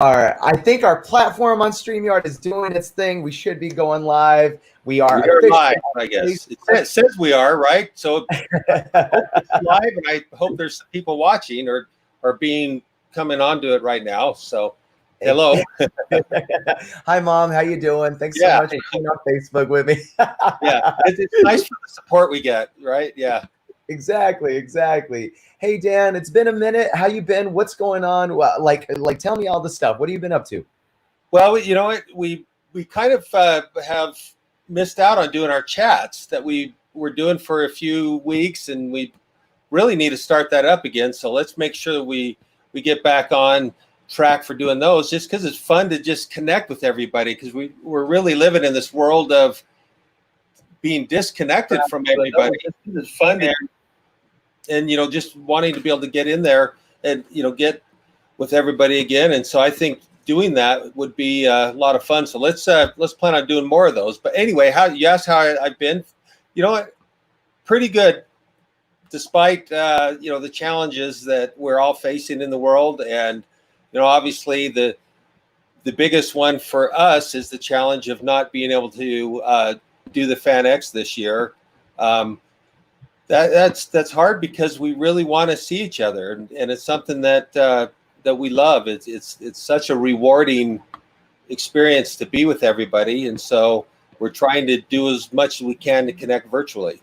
I think our platform on StreamYard is doing its thing. We should be going live. We are live, I guess. It says we are, right? So I hope it's live, and I hope there's people watching or being coming onto it right now. So hello. Hi, Mom. How you doing? Thanks so much for being on Facebook with me. It's nice for the support we get, right? Yeah. Exactly. Hey, Dan, it's been a minute. How you been? What's going on? Well, like, tell me all the stuff. What have you been up to? Well, you know, we kind of have missed out on doing our chats that we were doing for a few weeks, and we really need to start that up again. So let's make sure that we get back on track for doing those, just because it's fun to just connect with everybody, because we're really living in this world of being disconnected from everybody. It's fun and you know, just wanting to be able to get in there and, you know, get with everybody again. And so I think doing that would be a lot of fun. So let's plan on doing more of those. But anyway, you asked how I've been. You know what? Pretty good, despite you know, the challenges that we're all facing in the world. And you know, obviously the biggest one for us is the challenge of not being able to do the Fan X this year. That's hard, because we really want to see each other, and it's something that we love. It's such a rewarding experience to be with everybody, and so we're trying to do as much as we can to connect virtually.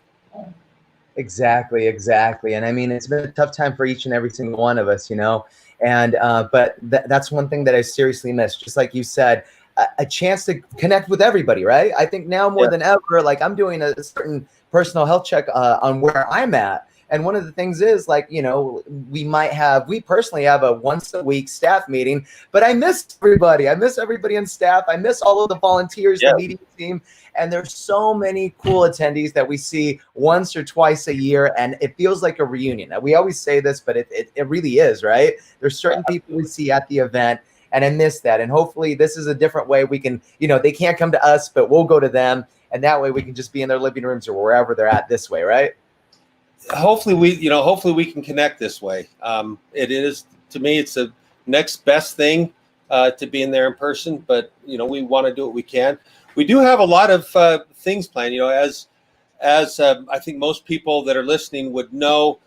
Exactly. And I mean, it's been a tough time for each and every single one of us, you know. And but that's one thing that I seriously miss. Just like you said, a chance to connect with everybody, right? I think now more than ever, like, I'm doing a certain personal health check on where I'm at. And one of the things is, like, you know, we personally have a once a week staff meeting, but I miss everybody. I miss everybody on staff. I miss all of the volunteers, the media team. And there's so many cool attendees that we see once or twice a year, and it feels like a reunion. Now, we always say this, but it really is, right? There's certain people we see at the event, and I miss that. And hopefully this is a different way we can, you know, they can't come to us, but we'll go to them. And that way we can just be in their living rooms or wherever they're at this way, right? Hopefully we can connect this way. It is, to me, it's the next best thing to being there in person, but you know, we want to do what we can. We do have a lot of things planned, you know, as I think most people that are listening would know.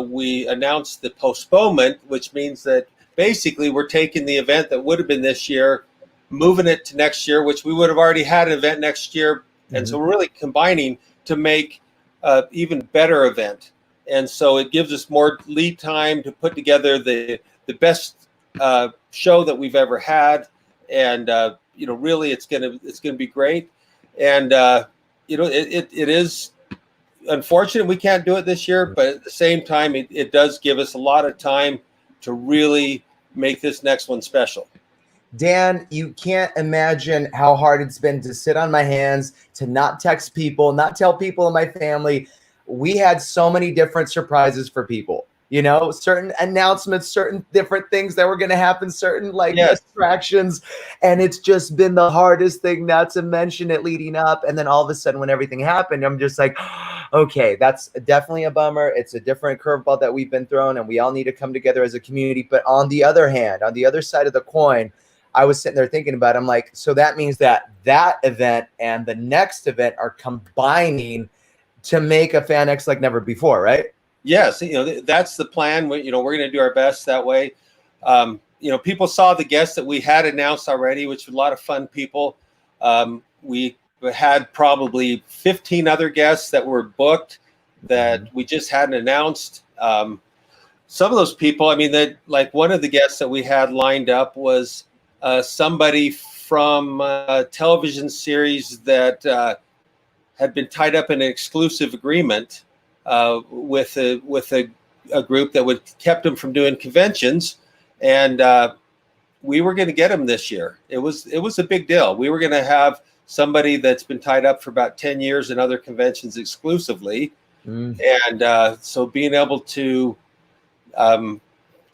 We announced the postponement, which means that basically we're taking the event that would have been this year, moving it to next year, which we would have already had an event next year. And so we're really combining to make even better event. And so it gives us more lead time to put together the best show that we've ever had. And you know, really it's gonna be great. And you know, it is unfortunate we can't do it this year, but at the same time, it does give us a lot of time to really make this next one special. Dan, you can't imagine how hard it's been to sit on my hands, to not text people, not tell people in my family. We had so many different surprises for people, you know, certain announcements, certain different things that were going to happen, certain distractions. And it's just been the hardest thing not to mention it leading up. And then all of a sudden when everything happened, I'm just like, okay, that's definitely a bummer. It's a different curveball that we've been thrown, and we all need to come together as a community. But on the other hand, on the other side of the coin, I was sitting there thinking about it. I'm like, so that means that event and the next event are combining to make a Fan X like never before, right? Yes, you know, that's the plan. You know, we're going to do our best that way. You know, people saw the guests that we had announced already, which was a lot of fun people. We had probably 15 other guests that were booked that we just hadn't announced. Some of those people, I mean, that, like, one of the guests that we had lined up was somebody from a television series that had been tied up in an exclusive agreement with a group that would kept them from doing conventions, and we were going to get them this year. It was a big deal. We were going to have somebody that's been tied up for about 10 years in other conventions exclusively, and so being able to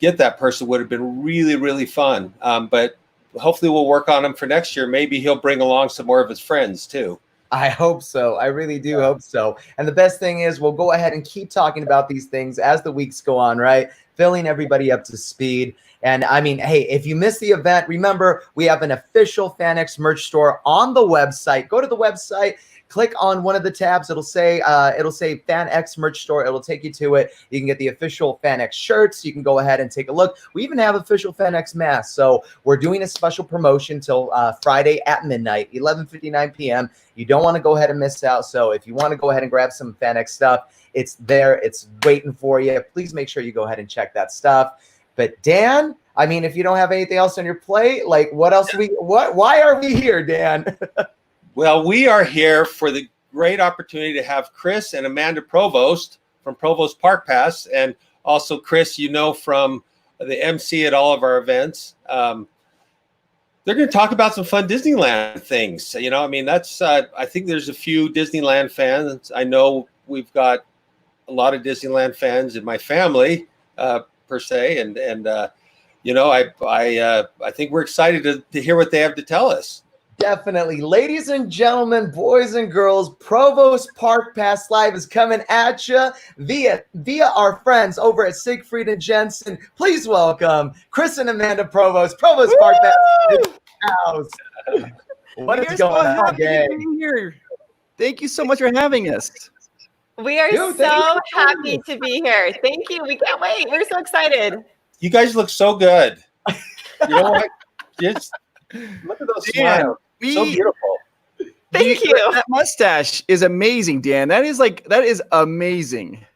get that person would have been really, really fun. But hopefully we'll work on him for next year. Maybe he'll bring along some more of his friends too. I hope so. I really do hope so. And the best thing is we'll go ahead and keep talking about these things as the weeks go on, right? filling everybody up to speed. And I mean, hey, if you missed the event, remember we have an official FanX merch store on the website. Go to the website, click on one of the tabs. It'll say FanX merch store. It'll take you to it. You can get the official FanX shirts. You can go ahead and take a look. We even have official FanX masks. So we're doing a special promotion till Friday at midnight, 11:59 p.m. You don't want to go ahead and miss out. So if you want to go ahead and grab some FanX stuff, it's there. It's waiting for you. Please make sure you go ahead and check that stuff. But Dan, I mean, if you don't have anything else on your plate, like what else why are we here, Dan? Well, we are here for the great opportunity to have Chris and Amanda Provost from Provost Park Pass, and also Chris, from the MC at all of our events. They're going to talk about some fun Disneyland things. I mean, that's I think there's a few Disneyland fans. I know we've got a lot of Disneyland fans in my family, per se, and I think we're excited to hear what they have to tell us. Definitely. Ladies and gentlemen, boys and girls, Provost Park Pass Live is coming at you via our friends over at Siegfried and Jensen. Please welcome Chris and Amanda Provost. Provost Park Pass in the house. What is going on, gang? Here. Thank you so much for having us. We are so happy to be here. Thank you. We can't wait. We're so excited. You guys look so good. You know what? Just look at those smiles. So beautiful. Thank you. That mustache is amazing, Dan. That is amazing.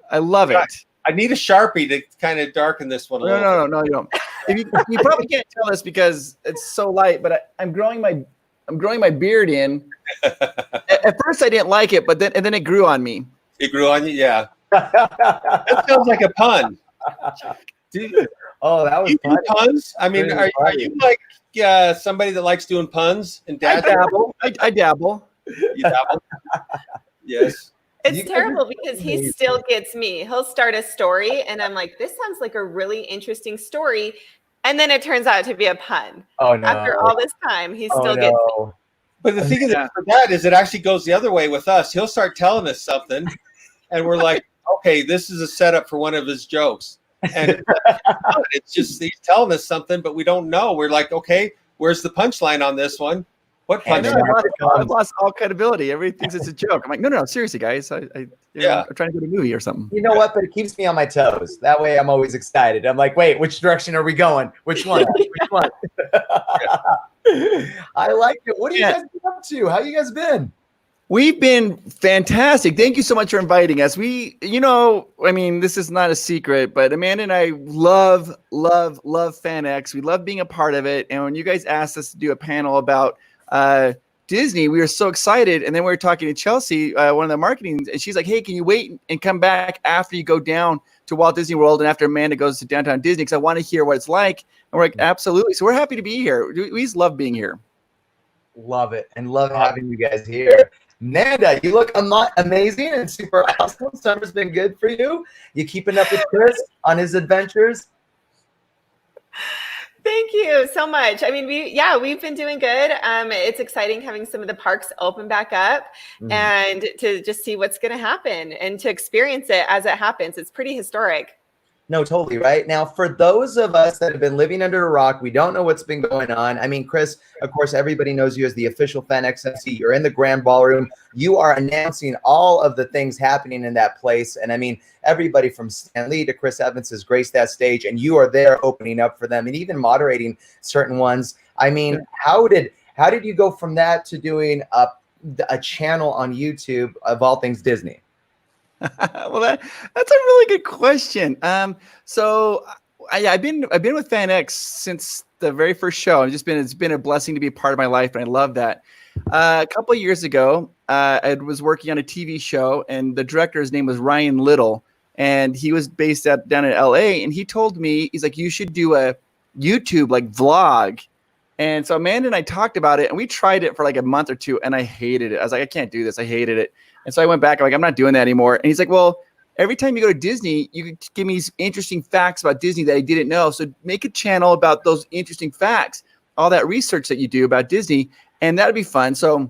I love it. I need a Sharpie to kind of darken this one a little. No, you don't. You probably can't tell this because it's so light, but I'm growing my beard in. At first, I didn't like it, but then it grew on me. It grew on you, yeah. That sounds like a pun. Dude, that was funny. Puns? I mean, are you like somebody that likes doing puns? And I dabble. I dabble. You dabble? Yes. It's terrible because he still gets me. He'll start a story, and I'm like, this sounds like a really interesting story. And then it turns out to be a pun. Oh, no. After all this time, he still gets me. But the thing is for that is it actually goes the other way with us. He'll start telling us something, and we're like, okay, this is a setup for one of his jokes. And it's just he's telling us something, but we don't know. We're like, okay, where's the punchline on this one? What punchline? I've lost all credibility. Everybody thinks it's a joke. I'm like, no, seriously, guys. I'm trying to go to a movie or something. You know what? But it keeps me on my toes. That way I'm always excited. I'm like, wait, which direction are we going? Which one? Which one? I like it. What are you guys been up to? How you guys been? We've been fantastic. Thank you so much for inviting us. I mean, this is not a secret, but Amanda and I love FanX. We love being a part of it. And when you guys asked us to do a panel about Disney, we were so excited. And then we were talking to Chelsea, one of the marketing, and she's like, hey, can you wait and come back after you go down to Walt Disney World and after Amanda goes to downtown Disney? Because I want to hear what it's like. And we're like, absolutely. So we're happy to be here. We just love being here. Love it. And love having you guys here. Amanda, you look amazing and super awesome. Summer's been good for you. You keeping up with Chris on his adventures? Thank you so much. I mean, we've been doing good. It's exciting having some of the parks open back up and to just see what's going to happen and to experience it as it happens. It's pretty historic. No, totally, right? Now, for those of us that have been living under a rock, we don't know what's been going on. I mean, Chris, of course, everybody knows you as the official FanX MC. You're in the Grand Ballroom. You are announcing all of the things happening in that place. And I mean, everybody from Stan Lee to Chris Evans has graced that stage, and you are there opening up for them and even moderating certain ones. I mean, how did you go from that to doing a channel on YouTube of all things Disney? Well, that's a really good question. So I've been with FanX since the very first show. It's been a blessing to be a part of my life, and I love that. A couple of years ago, I was working on a TV show, and the director's name was Ryan Little, and he was based down in LA. And he told me, he's like, you should do a YouTube vlog. And so Amanda and I talked about it, and we tried it for like a month or two, and I hated it. I was like, I can't do this. I hated it. And so I went back. I'm like, I'm not doing that anymore. And he's like, well, every time you go to Disney, you can give me interesting facts about Disney that I didn't know. So make a channel about those interesting facts, all that research that you do about Disney, and that would be fun. So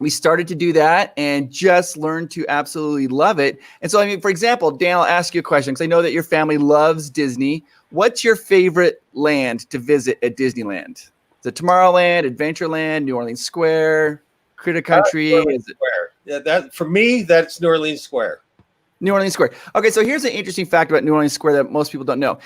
we started to do that and just learned to absolutely love it. And so, I mean, for example, Dan, I'll ask you a question because I know that your family loves Disney. What's your favorite land to visit at Disneyland? Is it Tomorrowland, Adventureland, New Orleans Square, Critter Country? New Orleans Square. Yeah, that for me, that's New Orleans Square. New Orleans Square. Okay, so here's an interesting fact about New Orleans Square that most people don't know.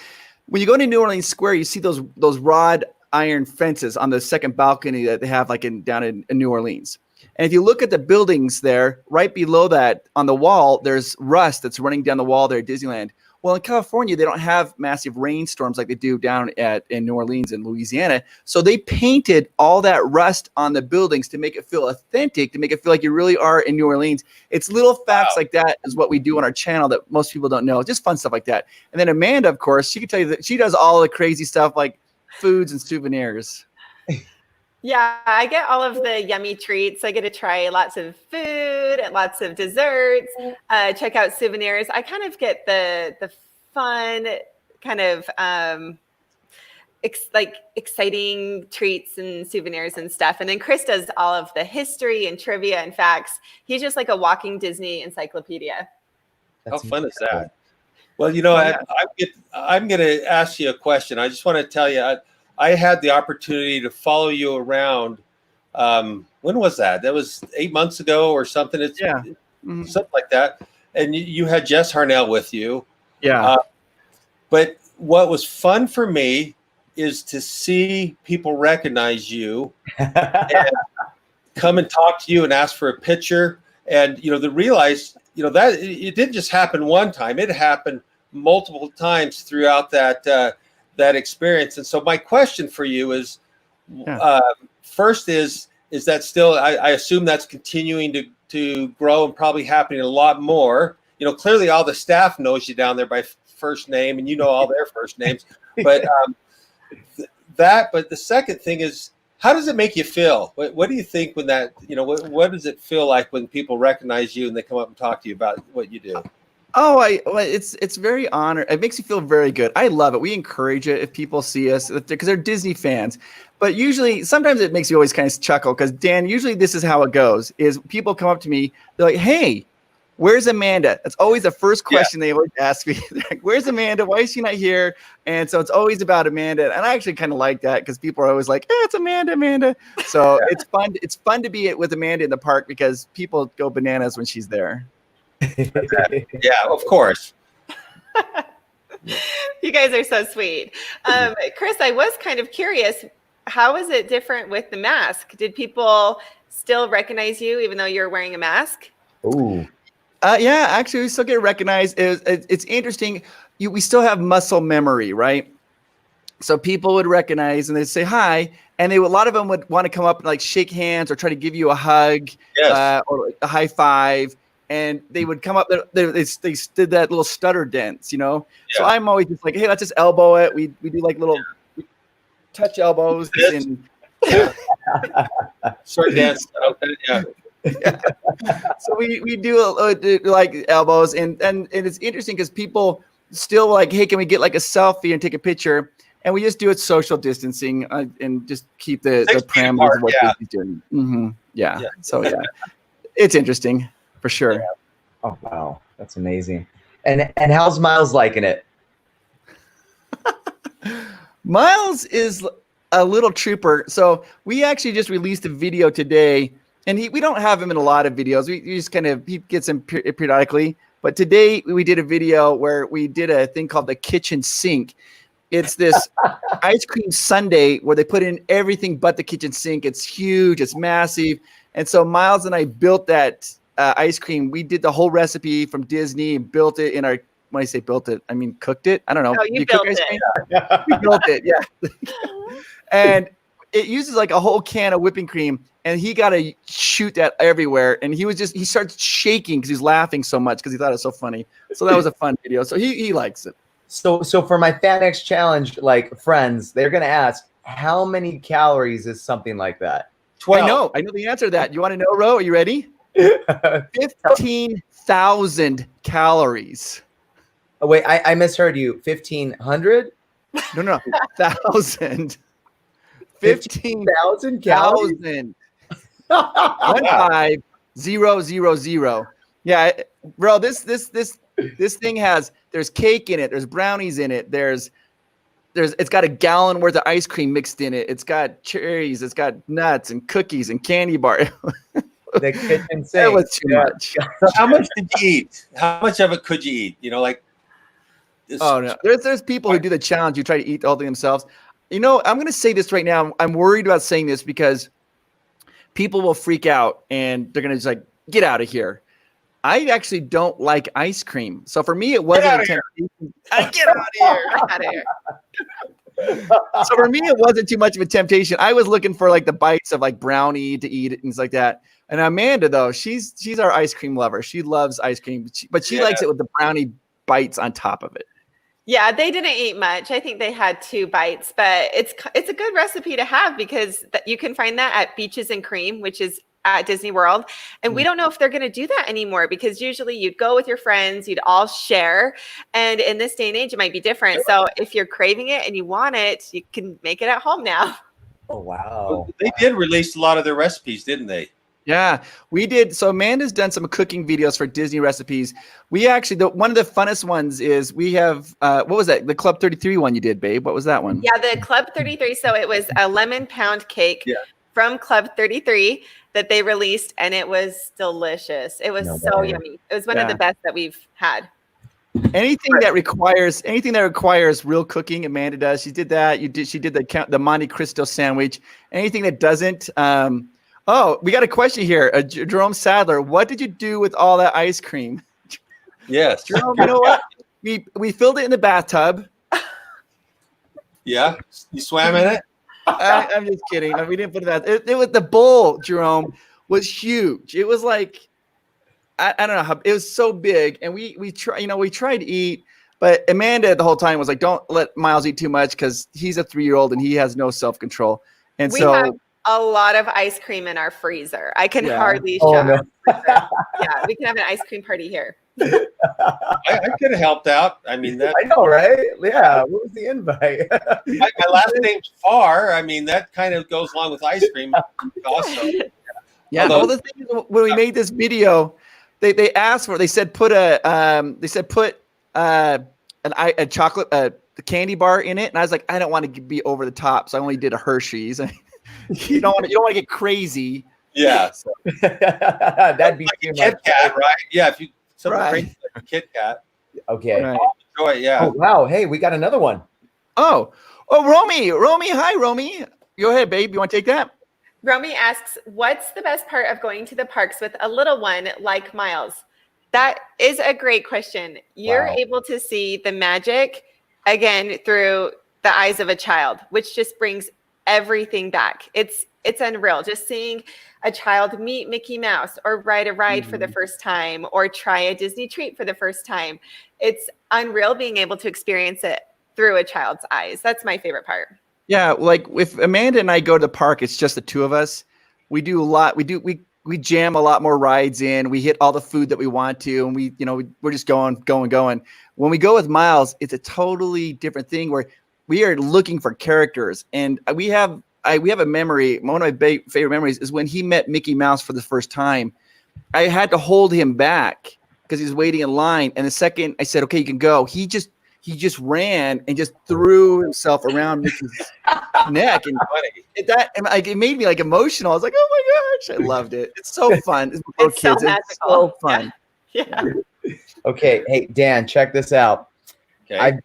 When you go to New Orleans Square, you see those wrought iron fences on the second balcony that they have down in New Orleans. And if you look at the buildings there, right below that on the wall, there's rust that's running down the wall there at Disneyland. Well, in California, they don't have massive rainstorms like they do down in New Orleans and Louisiana. So they painted all that rust on the buildings to make it feel authentic, to make it feel like you really are in New Orleans. It's little facts like that is what we do on our channel that most people don't know. Just fun stuff like that. And then Amanda, of course, she can tell you that she does all the crazy stuff like foods and souvenirs. Yeah, I get all of the yummy treats. I get to try lots of food and lots of desserts, check out souvenirs. I kind of get the fun kind of exciting treats and souvenirs and stuff. And then Chris does all of the history and trivia and facts. He's just like a walking Disney encyclopedia. How fun is that? Well, you know, I'm going to ask you a question. I just want to tell you, I had the opportunity to follow you around. When was that? That was 8 months ago or something. Something like that. And you had Jess Harnell with you. Yeah. But what was fun for me is to see people recognize you and come and talk to you and ask for a picture. And, you know, to realize, you know, that it didn't just happen one time. It happened multiple times throughout that experience. And so my question for you is, first is that still, I assume that's continuing to grow and probably happening a lot more. You know, clearly all the staff knows you down there by first name and you know all their first names, but but the second thing is, how does it make you feel? What do you think when that, you know, what does it feel like when people recognize you and they come up and talk to you about what you do? Oh, it's very honored. It makes you feel very good. I love it. We encourage it if people see us because they're Disney fans. But usually, sometimes it makes you always kind of chuckle because Dan, usually this is how it goes: is people come up to me, they're like, "Hey, where's Amanda?" That's always the first question they always ask me. They're like, "Where's Amanda? Why is she not here?" And so it's always about Amanda. And I actually kind of like that because people are always like, "It's Amanda." So it's fun. It's fun to be with Amanda in the park because people go bananas when she's there. Yeah, of course. You guys are so sweet. Chris, I was kind of curious, how is it different with the mask? Did people still recognize you even though you're wearing a mask? Ooh. Yeah, actually, we still get recognized. It's interesting. We still have muscle memory, right? So people would recognize and they'd say hi, and a lot of them would want to come up and like shake hands or try to give you a hug, or a high five. And they would come up, they did that little stutter dance, you know? Yeah. So I'm always just like, hey, let's just elbow it. We do like little touch elbows. And short dance. Okay, yeah. So we do like elbows. And it's interesting because people still like, hey, can we get like a selfie and take a picture? And we just do it social distancing and just keep the parameters of what Disney's doing. Mm-hmm. Yeah. So, yeah, it's interesting. For sure. Yeah. Oh wow, that's amazing. And how's Miles liking it? Miles is a little trooper. So we actually just released a video today, and we don't have him in a lot of videos. We just he gets him periodically. But today we did a video where we did a thing called the kitchen sink. It's this ice cream sundae where they put in everything but the kitchen sink. It's huge. It's massive. And so Miles and I built that ice cream. We did the whole recipe from Disney and built it in our, when I say built it, I mean cooked it. I don't know. Oh, you built it. Yeah. We built it, yeah. And it uses like a whole can of whipping cream, and he got to shoot that everywhere. And he starts shaking because he's laughing so much because he thought it was so funny. So that was a fun video. So he likes it. So for my FanX challenge, like friends, they're going to ask, how many calories is something like that? 12. I know the answer to that. You want to know, Ro? Are you ready? 15,000 calories. Oh, wait, I misheard you. 1,500? No, 1,000. 15,000 calories? 15000. Yeah, bro, this thing there's cake in it, there's brownies in it, it's got a gallon worth of ice cream mixed in it. It's got cherries, it's got nuts and cookies and candy bar. The kitchen sink. That was too much. So how much did you eat? How much of it could you eat? You know, like. Oh no, there's people who do the challenge who try to eat all thing themselves. You know, I'm going to say this right now. I'm worried about saying this because people will freak out and they're going to just like get out of here. I actually don't like ice cream, so for me it wasn't a temptation. Get out of here! Out of here. So for me, it wasn't too much of a temptation. I was looking for like the bites of like brownie to eat and things like that. And Amanda, though, she's our ice cream lover. She loves ice cream, but she likes it with the brownie bites on top of it. Yeah, they didn't eat much. I think they had 2 bites, but it's a good recipe to have because you can find that at Beaches and Cream, which is at Disney World. And we don't know if they're going to do that anymore because usually you'd go with your friends, you'd all share. And in this day and age, it might be different. So if you're craving it and you want it, you can make it at home now. Oh, wow. They did release a lot of their recipes, didn't they? Yeah, we did. So Amanda's done some cooking videos for Disney recipes. We actually, one of the funnest ones is we have, what was that? The Club 33 one you did, babe. What was that one? Yeah, the Club 33. So it was a lemon pound cake from Club 33 that they released, and it was delicious. It was so yummy. It was one of the best that we've had. Anything that requires real cooking, Amanda does. She did that. She did the Monte Cristo sandwich. Anything that doesn't, oh, we got a question here. Jerome Sadler, what did you do with all that ice cream? Yes. Jerome, you know what? We filled it in the bathtub. Yeah. You swam in it? I'm just kidding. We didn't put that. It was the bowl, Jerome, was huge. It was like, I don't know how, it was so big. And we tried to eat, but Amanda the whole time was like, don't let Miles eat too much because he's a 3-year-old and he has no self-control. And we have a lot of ice cream in our freezer. I can hardly show. No. Yeah, we can have an ice cream party here. I could have helped out. I mean, I know, right? Yeah. What was the invite? my last name's Farr. I mean, that kind of goes along with ice cream also. Yeah. Although, well, the thing is, when we made this video, they asked for. They said put a chocolate the candy bar in it, and I was like, I don't want to be over the top, so I only did a Hershey's. You don't want to get crazy. Yeah. So. That'd be like a Kit Kat, right? Yeah. If you something crazy like a Kit Kat. Okay. Right. Enjoy it, yeah. Oh, wow. Hey, we got another one. Oh, Romy. Hi, Romy. Go ahead, babe. You want to take that? Romy asks, what's the best part of going to the parks with a little one like Miles? That is a great question. You're able to see the magic again through the eyes of a child, which just brings everything back. It's unreal. Just seeing a child meet Mickey Mouse or ride a ride for the first time or try a Disney treat for the first time. It's unreal being able to experience it through a child's eyes. That's my favorite part. Yeah, like if Amanda and I go to the park, it's just the two of us. We do a lot. We jam a lot more rides in. We hit all the food that we want to, and we're just going. When we go with Miles, it's a totally different thing where we are looking for characters, and we have a memory. One of my favorite memories is when he met Mickey Mouse for the first time. I had to hold him back because he was waiting in line, and the second I said, "Okay, you can go," he just ran and just threw himself around Mickey's neck, and it made me like emotional. I was like, "Oh my gosh, I loved it! It's so fun. It's so magical. It's so fun." Yeah. Okay, hey Dan, check this out. Okay.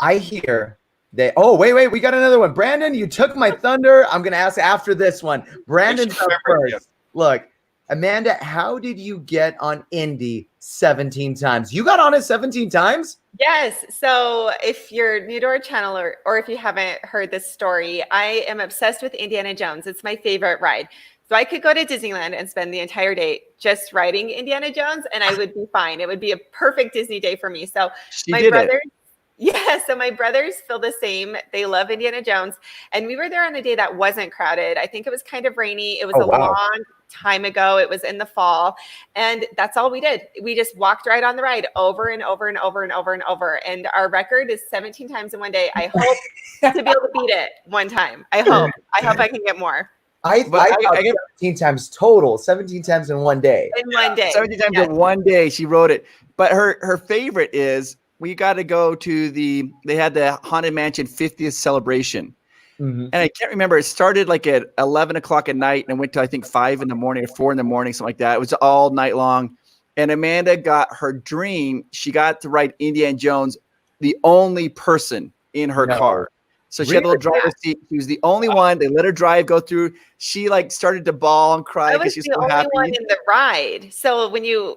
I hear that. Oh, wait, we got another one. Brandon, you took my thunder. I'm gonna ask after this one. Brandon first. Look, Amanda, how did you get on Indy 17 times? You got on it 17 times? Yes. So if you're new to our channel or if you haven't heard this story, I am obsessed with Indiana Jones. It's my favorite ride. So I could go to Disneyland and spend the entire day just riding Indiana Jones and I would be fine. It would be a perfect Disney day for me. So my brothers feel the same. They love Indiana Jones. And we were there on a day that wasn't crowded. I think it was kind of rainy. It was long time ago. It was in the fall. And that's all we did. We just walked right on the ride over and over and over and over and over. And our record is 17 times in one day. I hope to be able to beat it one time. I hope I can get more. I But thought 17 times total, 17 times in one day. In one day. 17 times in one day, she wrote it. But her favorite is we got to go to they had the Haunted Mansion 50th celebration. Mhm. And I can't remember. It started like at 11 o'clock at night and went to, I think, 5 in the morning or 4 in the morning, something like that. It was all night long. And Amanda got her dream. She got to ride Indiana Jones, the only person in her car. So she had a little driver's seat. She was the only one. They let her go through. She like started to bawl and cry because she's so happy. I was the only one in the ride. So when you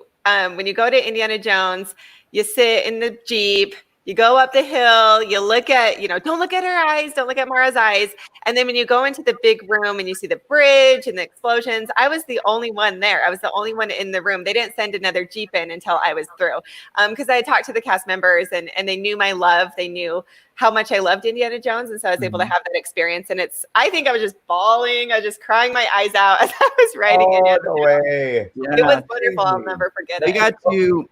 go to Indiana Jones, you sit in the Jeep. You go up the hill, you look at, don't look at her eyes, don't look at Mara's eyes. And then when you go into the big room and you see the bridge and the explosions, I was the only one there. I was the only one in the room. They didn't send another Jeep in until I was through. Because I talked to the cast members and they knew my love. They knew how much I loved Indiana Jones. And so I was able to have that experience. And I think I was just bawling. I was just crying my eyes out as I was riding Indiana Jones. No way. Yeah. It was wonderful. I'll never forget it.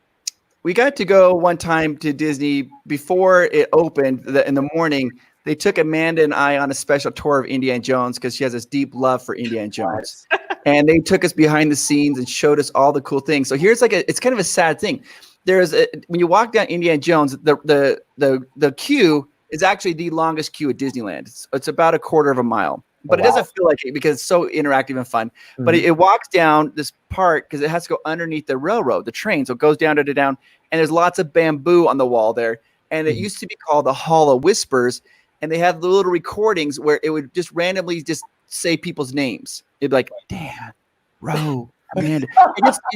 We got to go one time to Disney before it opened in the morning. They took Amanda and I on a special tour of Indiana Jones because she has this deep love for Indiana Jones. And they took us behind the scenes and showed us all the cool things. So here's it's kind of a sad thing. When you walk down Indiana Jones, the queue is actually the longest queue at Disneyland. It's about a quarter of a mile. But it doesn't feel like it because it's so interactive and fun. Mm-hmm. But it walks down this part because it has to go underneath the railroad, the train. So it goes down, and there's lots of bamboo on the wall there. And it used to be called the Hall of Whispers. And they had the little recordings where it would just randomly just say people's names. It'd be like, Dan, Ro, Amanda.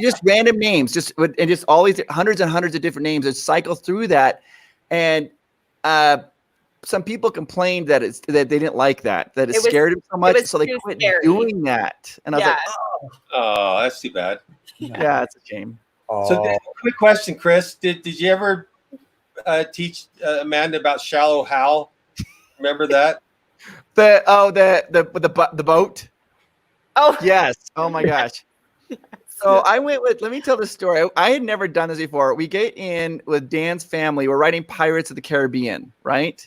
just random names, and just all these hundreds and hundreds of different names that cycle through that. And some people complained that they didn't like that it scared them so much, so they quit doing that. And I was like, oh, that's too bad. Yeah, it's a shame. So, quick question, Chris: Did you ever teach Amanda about Shallow Hal? Remember that? The boat. Oh yes. Oh my gosh. So I went with. Let me tell the story. I had never done this before. We get in with Dan's family. We're writing Pirates of the Caribbean, right?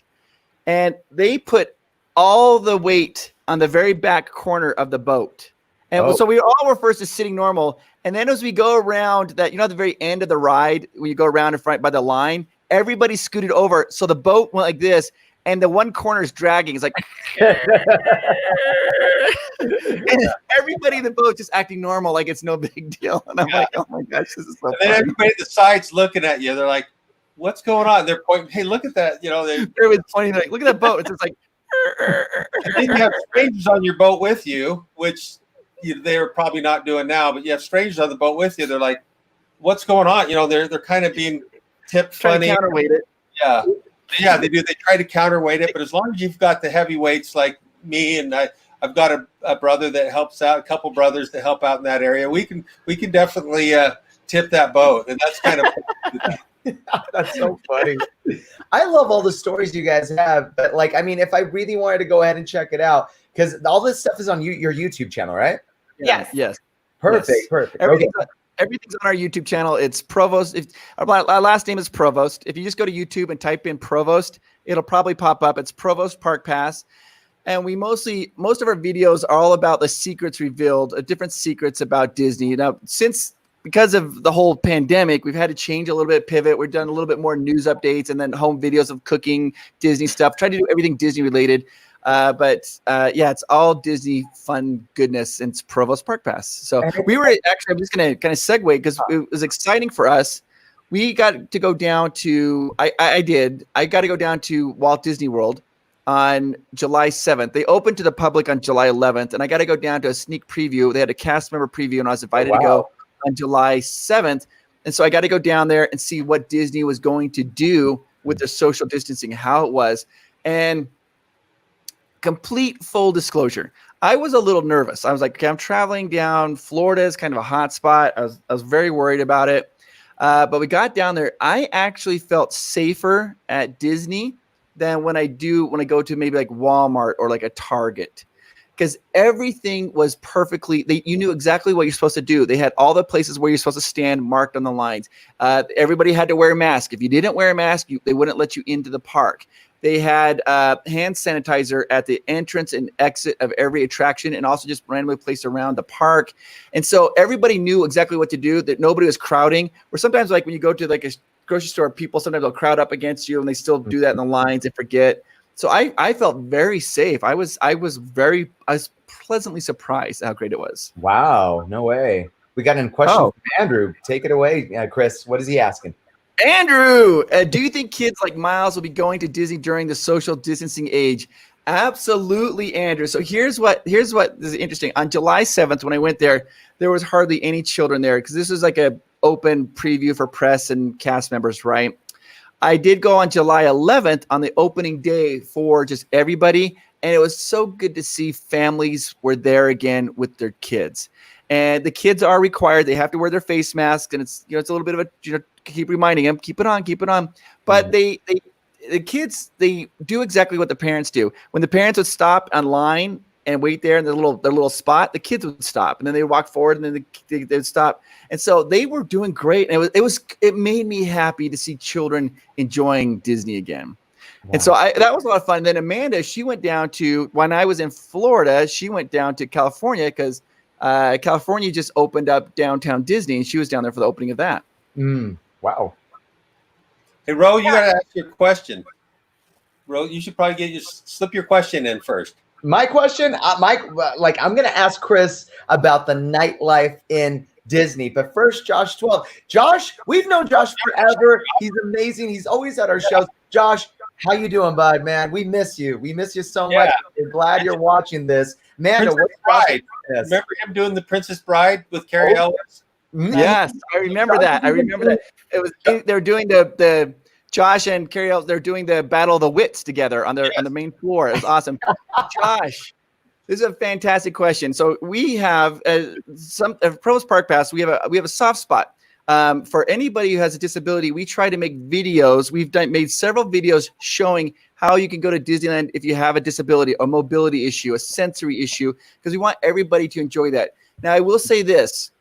And they put all the weight on the very back corner of the boat. And so we all were first just sitting normal. And then as we go around that, at the very end of the ride, when you go around in front by the line, everybody scooted over. So the boat went like this. And the one corner is dragging. It's like, and everybody in the boat just acting normal, like it's no big deal. And I'm like, oh my gosh, this is so funny. And then everybody at the side's looking at you. They're like, what's going on? They're pointing, hey, look at that. They're pointing, like, look at that boat. It's just like, and then you have strangers on your boat with you, which they're probably not doing now, but you have strangers on the boat with you. They're like, what's going on? They're kind of being tipped funny. Counterweight it. Yeah, they do. They try to counterweight it, but as long as you've got the heavyweights like me, and I've got a brother that helps out, a couple brothers that help out in that area, we can definitely tip that boat, and that's kind of that's so funny. I love all the stories you guys have, but if I really wanted to go ahead and check it out, because all this stuff is on your YouTube channel, right? Yes. Perfect. Everything's on our YouTube channel. It's Provost. Our last name is Provost. If you just go to YouTube and type in Provost, it'll probably pop up. It's Provost Park Pass. And most of our videos are all about the secrets revealed, different secrets about Disney. Now, because of the whole pandemic, we've had to change a little bit, pivot. We've done a little bit more news updates and then home videos of cooking, Disney stuff, trying to do everything Disney related. But it's all Disney fun goodness, and it's Provost Park Pass. So we were actually, I'm just going to kind of segue because it was exciting for us. We got to go down to, I got to go down to Walt Disney World on July 7th. They opened to the public on July 11th, and I got to go down to a sneak preview. They had a cast member preview, and I was invited to go on July 7th. And so I got to go down there and see what Disney was going to do with their social distancing, how it was. And complete full disclosure, I was a little nervous. I was like, okay, I'm traveling down. Florida is kind of a hot spot. I was very worried about it. But we got down there. I actually felt safer at Disney than when I go to maybe like Walmart or like a Target, because everything was perfectly, you knew exactly what you're supposed to do. They had all the places where you're supposed to stand marked on the lines. Everybody had to wear a mask. If you didn't wear a mask, they wouldn't let you into the park. They had hand sanitizer at the entrance and exit of every attraction, and also just randomly placed around the park. And so everybody knew exactly what to do, that nobody was crowding. Or sometimes, like when you go to like a grocery store, people sometimes will crowd up against you, and they still do that in the lines and forget. So I felt very safe. I was pleasantly surprised how great it was. Wow, no way. We got a question from Andrew. Take it away, Chris. What is he asking? Andrew, do you think kids like Miles will be going to Disney during the social distancing age? Absolutely, Andrew. So here's what this is interesting. On July 7th, when I went there was hardly any children there because this is like a open preview for press and cast members, right? I did go on July 11th on the opening day for just everybody, and it was so good to see families were there again with their kids. And the kids are required; they have to wear their face masks, and it's it's a little bit of a keep reminding them, keep it on. But the kids, they do exactly what the parents do. When the parents would stop online and wait there in their little spot, the kids would stop, and then they would walk forward, and then they'd stop. And so they were doing great, and it made me happy to see children enjoying Disney again. Wow. And so that was a lot of fun. And then Amanda, she went down to, when I was in Florida, she went down to California because California just opened up downtown Disney, and she was down there for the opening of that. Wow. Hey, Ro, you got to ask your question. Ro, you should probably slip your question in first. My question, I'm going to ask Chris about the nightlife in Disney. But first, Josh 12. Josh, we've known Josh forever. He's amazing. He's always at our shows. Josh, how you doing, bud, man? We miss you. We miss you so much. We're glad you're watching this. Amanda, what's Bride. Remember him doing the Princess Bride with Carrie Ellis? Yes, I remember that. It was they're doing the Josh and Carrie Ellis, they're doing the Battle of the Wits together on the main floor. It was awesome. Josh, this is a fantastic question. So we have Provost Park Pass. We have a soft spot for anybody who has a disability. We try to make videos. We've made several videos showing how you can go to Disneyland if you have a disability, a mobility issue, a sensory issue, because we want everybody to enjoy that. Now, I will say this.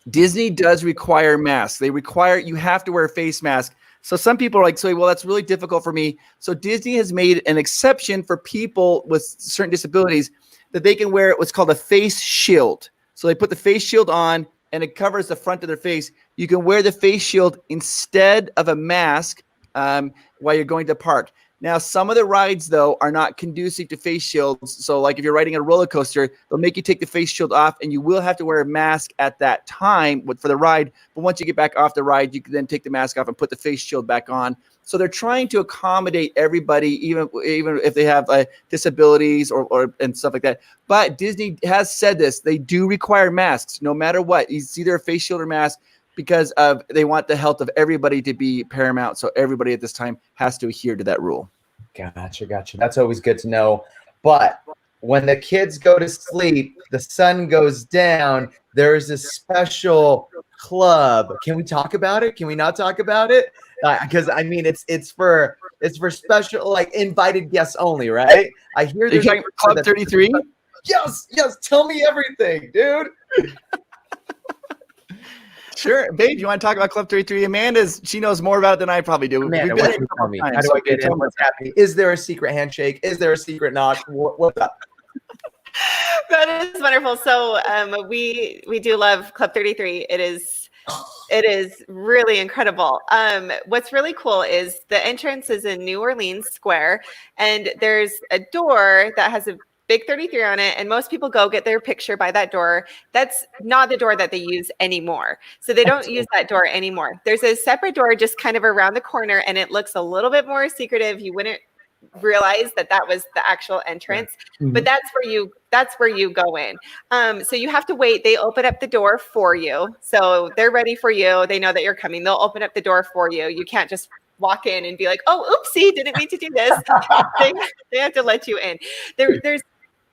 Disney does require masks. You have to wear a face mask. So some people are like, well, that's really difficult for me. So Disney has made an exception for people with certain disabilities that they can wear what's called a face shield. So they put the face shield on and it covers the front of their face. You can wear the face shield instead of a mask while you're going to the park. Now, some of the rides, though, are not conducive to face shields. So, like if you're riding a roller coaster, they'll make you take the face shield off, and you will have to wear a mask at that time for the ride. But once you get back off the ride, you can then take the mask off and put the face shield back on. So they're trying to accommodate everybody, even if they have disabilities or and stuff like that. But Disney has said this. They do require masks no matter what. It's either a face shield or mask, because they want the health of everybody to be paramount. So everybody at this time has to adhere to that rule. Gotcha. That's always good to know. But when the kids go to sleep, the sun goes down, there's a special club. Can we talk about it? Can we not talk about it? Because I mean, it's for special, like invited guests only, right? I hear there's Club 33. Yes. Tell me everything, dude. Sure, babe. You want to talk about Club 33? She knows more about it than I probably do. Amanda, what do you tell me? How do I get in? What's happening? Is there a secret handshake? Is there a secret knock? What's up? That is wonderful. So we do love Club 33. It is really incredible. What's really cool is the entrance is in New Orleans Square, and there's a door that has a big 33 on it, and most people go get their picture by that door. That's not the door that they use anymore. So they don't use that door anymore. There's a separate door just kind of around the corner, and it looks a little bit more secretive. You wouldn't realize that was the actual entrance, but that's where you go in. So you have to wait. They open up the door for you. So they're ready for you. They know that you're coming. They'll open up the door for you. You can't just walk in and be like, oh, oopsie, didn't mean to do this. They have to let you in.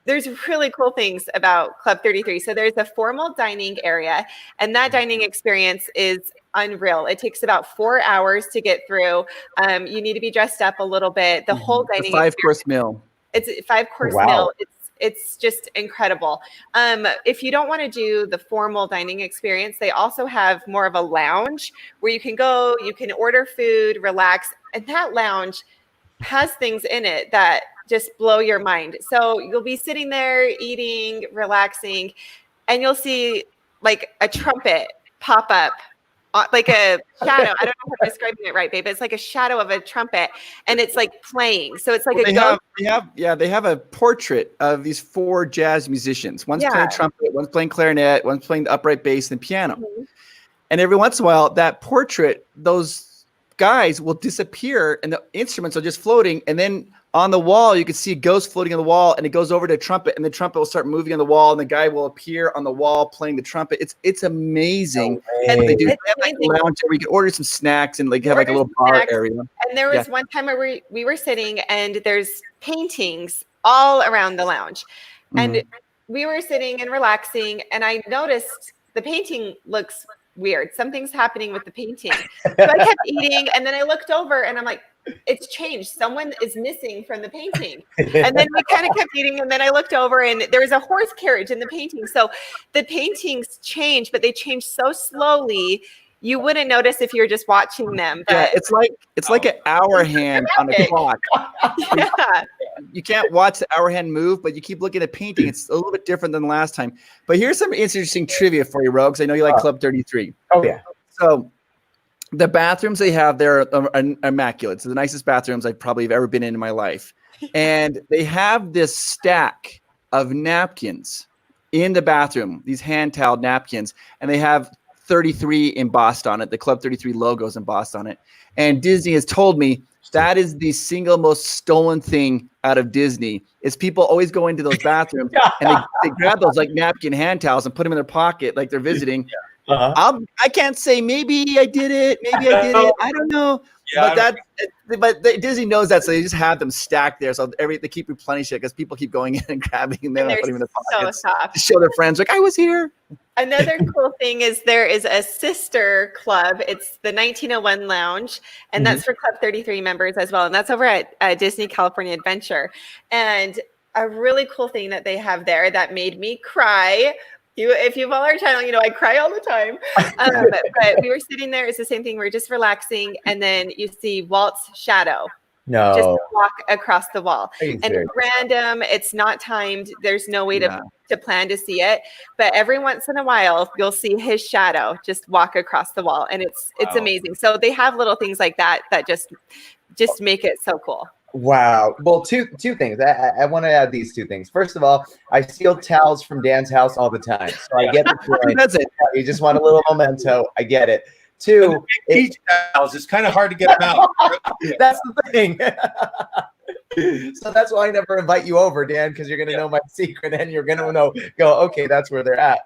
There's really cool things about Club 33. So there's a formal dining area, and that dining experience is unreal. It takes about 4 hours to get through. You need to be dressed up a little bit. The whole dining experience. 5-course meal. It's a 5-course meal. It's just incredible. If you don't want to do the formal dining experience, they also have more of a lounge where you can go, you can order food, relax. And that lounge, has things in it that just blow your mind. So you'll be sitting there eating, relaxing, and you'll see like a trumpet pop up, like a shadow. I don't know if I'm describing it right, babe. It's like a shadow of a trumpet, and it's like playing. So it's like Well, a ghost. they have a portrait of these 4 jazz musicians. One's playing trumpet, one's playing clarinet, one's playing the upright bass and piano. Mhm. And every once in a while, that portrait, those guys will disappear and the instruments are just floating. And then on the wall, you can see a ghost floating on the wall, and it goes over to trumpet, and the trumpet will start moving on the wall, and the guy will appear on the wall playing the trumpet. It's amazing. And They do. They it's have like a amazing. lounge where you can order some snacks and like have like a little bar Snacks. area. And there was one time where we were sitting, and there's paintings all around the lounge. And we were sitting and relaxing, and I noticed the painting looks weird. Something's happening with the painting. So I kept eating, and then I looked over, and I'm like, it's changed. Someone is missing from the painting. And then we kind of kept eating, and then I looked over, and there was a horse carriage in the painting. So the paintings change, but they change so slowly you wouldn't notice if you're just watching them. But Yeah, it's like an hour hand on a clock. yeah. You can't watch the hour hand move, but you keep looking at painting. It's a little bit different than last time. But here's some interesting trivia for you, Rogues. I know you like Club 33. Oh yeah. So the bathrooms they have there are immaculate. It's the nicest bathrooms I've probably ever been in my life. And they have this stack of napkins in the bathroom, these hand-toweled napkins, and they have 33 embossed on it. The Club 33 logo's embossed on it. And Disney has told me that is the single most stolen thing out of Disney is people always go into those bathrooms and they grab those like napkin hand towels and put them in their pocket like they're visiting. I can't say maybe I did it. Maybe I did it. I don't know. Yeah, But Disney knows that, so they just have them stacked there. So they keep replenishing it because people keep going in and grabbing them and putting them in their pockets to show their friends, like, I was here. Another cool thing is there is a sister club. It's the 1901 Lounge, and that's for Club 33 members as well. And that's over at Disney California Adventure. And a really cool thing that they have there that made me cry. If you follow our channel, you know I cry all the time. But we were sitting there. It's the same thing. We're just relaxing, and then you see Walt's shadow just walk across the wall. And it's random. It's not timed. There's no way to plan to see it. But every once in a while, you'll see his shadow just walk across the wall, and it's amazing. So they have little things like that that just make it so cool. Wow. Well, two things. I want to add these 2 things. First of all, I steal towels from Dan's house all the time. So I get the point. That's it. You just want a little memento. I get it. 2, it's kind of hard to get them out. that's the thing. So that's why I never invite you over, Dan, because you're going to know my secret and you're going to go, okay, that's where they're at.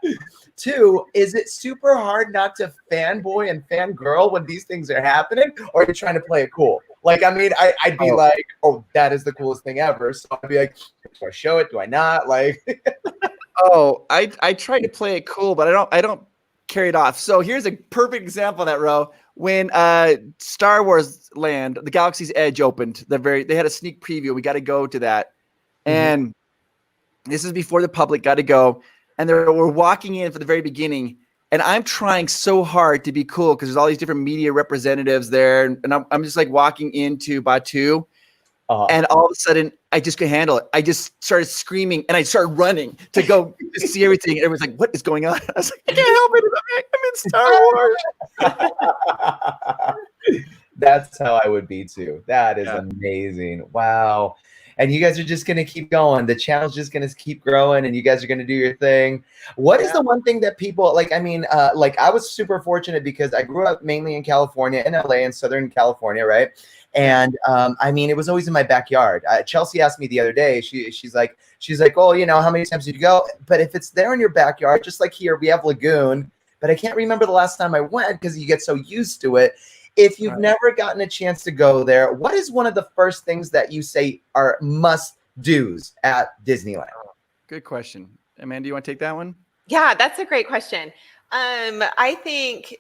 2, is it super hard not to fanboy and fangirl when these things are happening, or are you trying to play it cool? Like, I mean, I'd be like, oh, that is the coolest thing ever. So I'd be like, do I show it? Do I not? Like, I try to play it cool, but I don't carry it off. So here's a perfect example of that, Ro. When Star Wars Land, the Galaxy's Edge opened, they had a sneak preview. We got to go to that. And this is before the public got to go. And we're walking in for the very beginning. And I'm trying so hard to be cool because there's all these different media representatives there. And I'm just like walking into Batuu. And all of a sudden, I just couldn't handle it. I just started screaming and I started running to go to see everything. And everyone's like, what is going on? I was like, I can't help it. I'm in Star Wars. That's how I would be too. That is amazing. Wow. And you guys are just going to keep going. The channel's just going to keep growing and you guys are going to do your thing. What is the one thing that people like? I mean, like I was super fortunate because I grew up mainly in California, in LA and Southern California, right? And I mean, it was always in my backyard. Chelsea asked me the other day, she's like, oh, you know, how many times did you go? But if it's there in your backyard, just like here, we have Lagoon, but I can't remember the last time I went because you get so used to it. If you've never gotten a chance to go there, what is one of the first things that you say are must-dos at Disneyland? Good question. Amanda, you want to take that one? Yeah, that's a great question. I think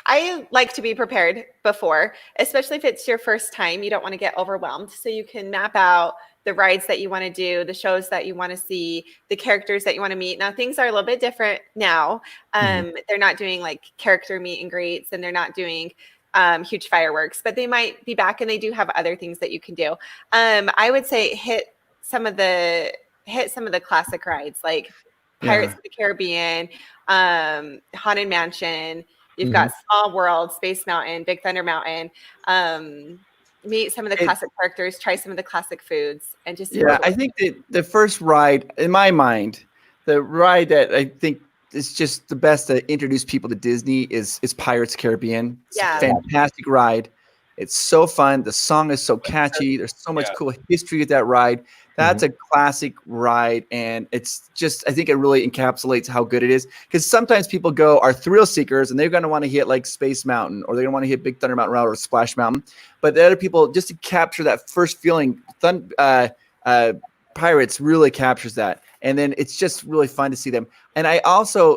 I like to be prepared before, especially if it's your first time. You don't want to get overwhelmed. So you can map out the rides that you want to do, the shows that you want to see, the characters that you want to meet. Now, things are a little bit different now. They're not doing like character meet and greets, and they're not doing huge fireworks, but they might be back and they do have other things that you can do. I would say hit some of the classic rides like Pirates of the Caribbean, Haunted Mansion. You've got Small World, Space Mountain, Big Thunder Mountain. Meet some of the classic characters, try some of the classic foods, and just I think that the first ride, in my mind, the ride that I think is just the best to introduce people to Disney is Pirates of the Caribbean. It's a fantastic ride. It's so fun. The song is so catchy. There's so much cool history with that ride. That's a classic ride, and it's just, I think it really encapsulates how good it is. Because sometimes people are thrill seekers, and they're going to want to hit like Space Mountain, or they're going to want to hit Big Thunder Mountain Route or Splash Mountain. But the other people, just to capture that first feeling, Pirates really captures that, and then it's just really fun to see them. And I also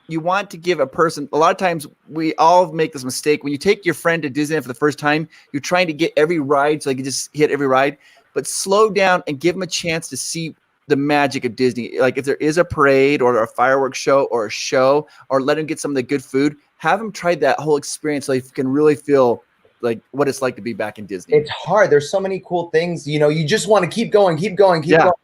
you want to give a person, a lot of times we all make this mistake. When you take your friend to Disneyland for the first time, you're trying to get every ride so they can just hit every ride. But slow down and give them a chance to see the magic of Disney. Like if there is a parade or a fireworks show or a show, or let them get some of the good food, have them try that whole experience so they can really feel like what it's like to be back in Disney. It's hard. There's so many cool things. You know, you just want to keep going.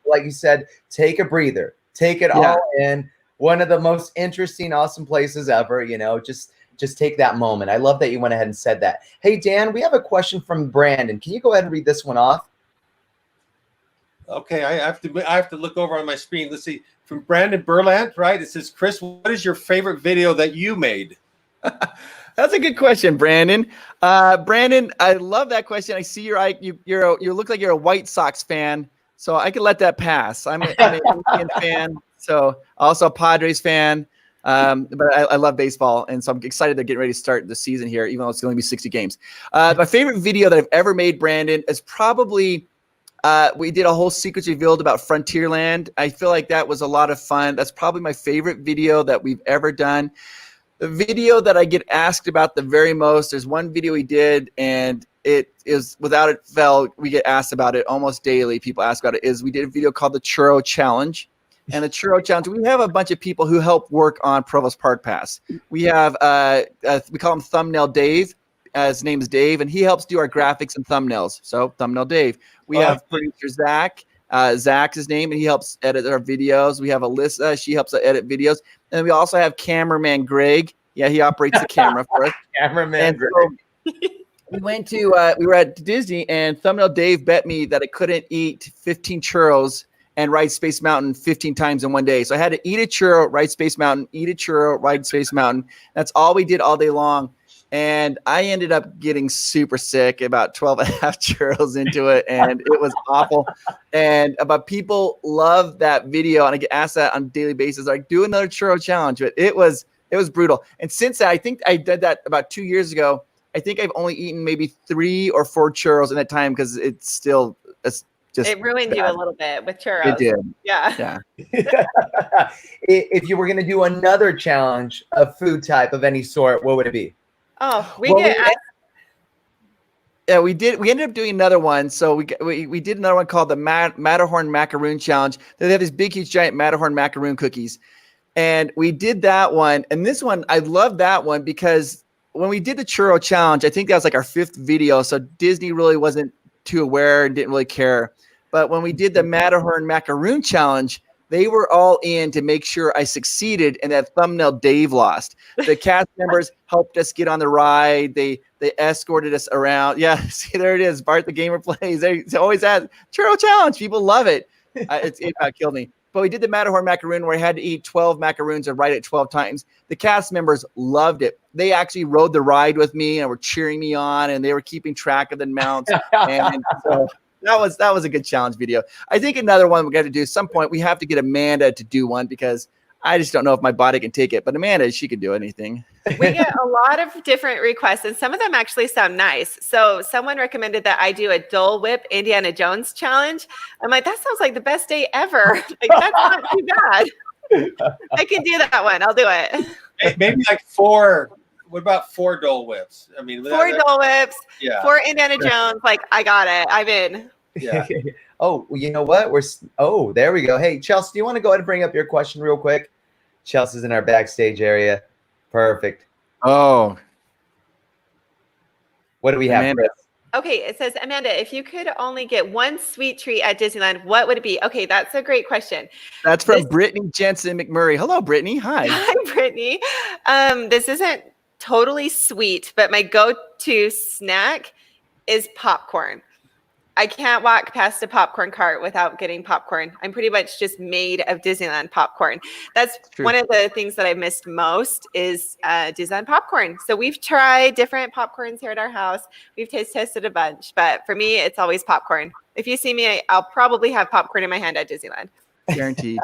Like you said, take a breather, take it all in. One of the most interesting, awesome places ever, you know, just take that moment. I love that you went ahead and said that. Hey, Dan, we have a question from Brandon. Can you go ahead and read this one off? Okay, I have to look over on my screen. Let's see. From Brandon Berlant, right? It says, Chris, what is your favorite video that you made? That's a good question, Brandon. Brandon, I love that question. I see you look like you're a White Sox fan, so I can let that pass. I'm an Indian fan, so also a Padres fan. But I love baseball, and so I'm excited to get ready to start the season here, even though it's going to be 60 games. My favorite video that I've ever made, Brandon, is probably we did a whole secrets revealed about Frontierland. I feel like that was a lot of fun. That's probably my favorite video that we've ever done. The video that I get asked about the very most, there's one video we did, and it is, without it fail, we get asked about it almost daily. People ask about it, is we did a video called the Churro Challenge. And the Churro Challenge, we have a bunch of people who help work on Provost Park Pass. We have, we call him Thumbnail Dave. His name is Dave, and he helps do our graphics and thumbnails. So Thumbnail Dave. We have producer Zach. Zach's his name, and he helps edit our videos. We have Alyssa. She helps edit videos. And we also have cameraman Greg. Yeah, he operates the camera for us. Cameraman Greg. So we were at Disney, and Thumbnail Dave bet me that I couldn't eat 15 churros and ride Space Mountain 15 times in one day. So I had to eat a churro, ride Space Mountain, eat a churro, ride Space Mountain. That's all we did all day long. And I ended up getting super sick, about 12 and a half churros into it, and it was awful. But people love that video, and I get asked that on a daily basis, like, do another churro challenge. But it was brutal. And since that, I think I did that about 2 years ago. I think I've only eaten maybe 3 or 4 churros in that time, because it's just it ruined you a little bit with churros. It did. Yeah. If you were going to do another challenge of food type of any sort, what would it be? Oh, we ended up doing another one. So we did another one called the Matterhorn Macaroon Challenge. They have these big, huge, giant Matterhorn macaroon cookies. And we did that one. And this one, I love that one because when we did the Churro Challenge, I think that was like our 5th video. So Disney really wasn't too aware and didn't really care. But when we did the Matterhorn Macaroon Challenge, they were all in to make sure I succeeded, and that Thumbnail Dave lost. The cast members helped us get on the ride. They escorted us around. Yeah, see, there it is. Bart the Gamer Plays. They always ask, Churro Challenge. People love it. It killed me. But we did the Matterhorn Macaroon where I had to eat 12 macaroons and ride it 12 times. The cast members loved it. They actually rode the ride with me and were cheering me on, and they were keeping track of the mounts. And so that was a good challenge video. I think another one we got to do at some point. We have to get Amanda to do one because I just don't know if my body can take it. But Amanda, she can do anything. We get a lot of different requests, and some of them actually sound nice. So someone recommended that I do a Dole Whip Indiana Jones challenge. I'm like, that sounds like the best day ever. Like, that's not too bad. I can do that one. I'll do it. Maybe like 4. What about 4 Dole Whips? I mean, 4 Dole Whips. Yeah. 4 Indiana Jones. Like, I got it. I'm in. Yeah. Oh, well, you know what? There we go. Hey, Chelsea, do you want to go ahead and bring up your question real quick? Chelsea's in our backstage area. Perfect. Oh. What do we have, Amanda. Chris? Okay, it says, Amanda, if you could only get one sweet treat at Disneyland, what would it be? Okay, that's a great question. That's from Brittany Jensen McMurray. Hello, Brittany. Hi. Hi, Brittany. This isn't totally sweet, but my go-to snack is popcorn. I can't walk past a popcorn cart without getting popcorn. I'm pretty much just made of Disneyland popcorn. That's one of the things that I missed most is Disneyland popcorn. So we've tried different popcorns here at our house. We've tested a bunch, but for me, it's always popcorn. If you see me, I'll probably have popcorn in my hand at Disneyland. Guaranteed.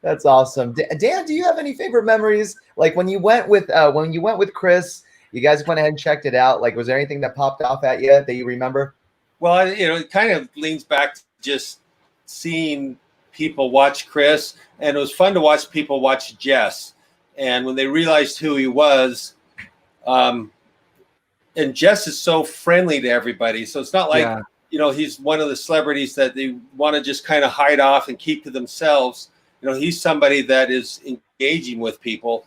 That's awesome. Dan, do you have any favorite memories? Like when you went with Chris, you guys went ahead and checked it out. Like, was there anything that popped off at you that you remember? Well, it kind of leans back to just seeing people watch Chris, and it was fun to watch people watch Jess. And when they realized who he was, and Jess is so friendly to everybody, so it's not like he's one of the celebrities that they want to just kind of hide off and keep to themselves. He's somebody that is engaging with people.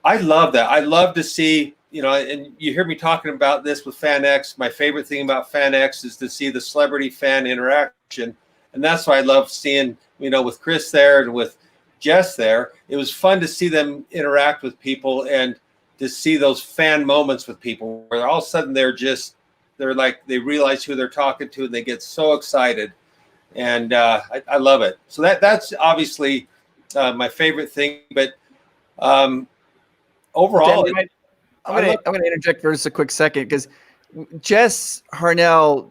I love that. I love to see. And you hear me talking about this with FanX. My favorite thing about FanX is to see the celebrity fan interaction. And that's why I love seeing, with Chris there and with Jess there. It was fun to see them interact with people and to see those fan moments with people where all of a sudden they're like, they realize who they're talking to and they get so excited. And I love it. So that's obviously my favorite thing. But overall, I'm going to interject for just a quick second because Jess Harnell,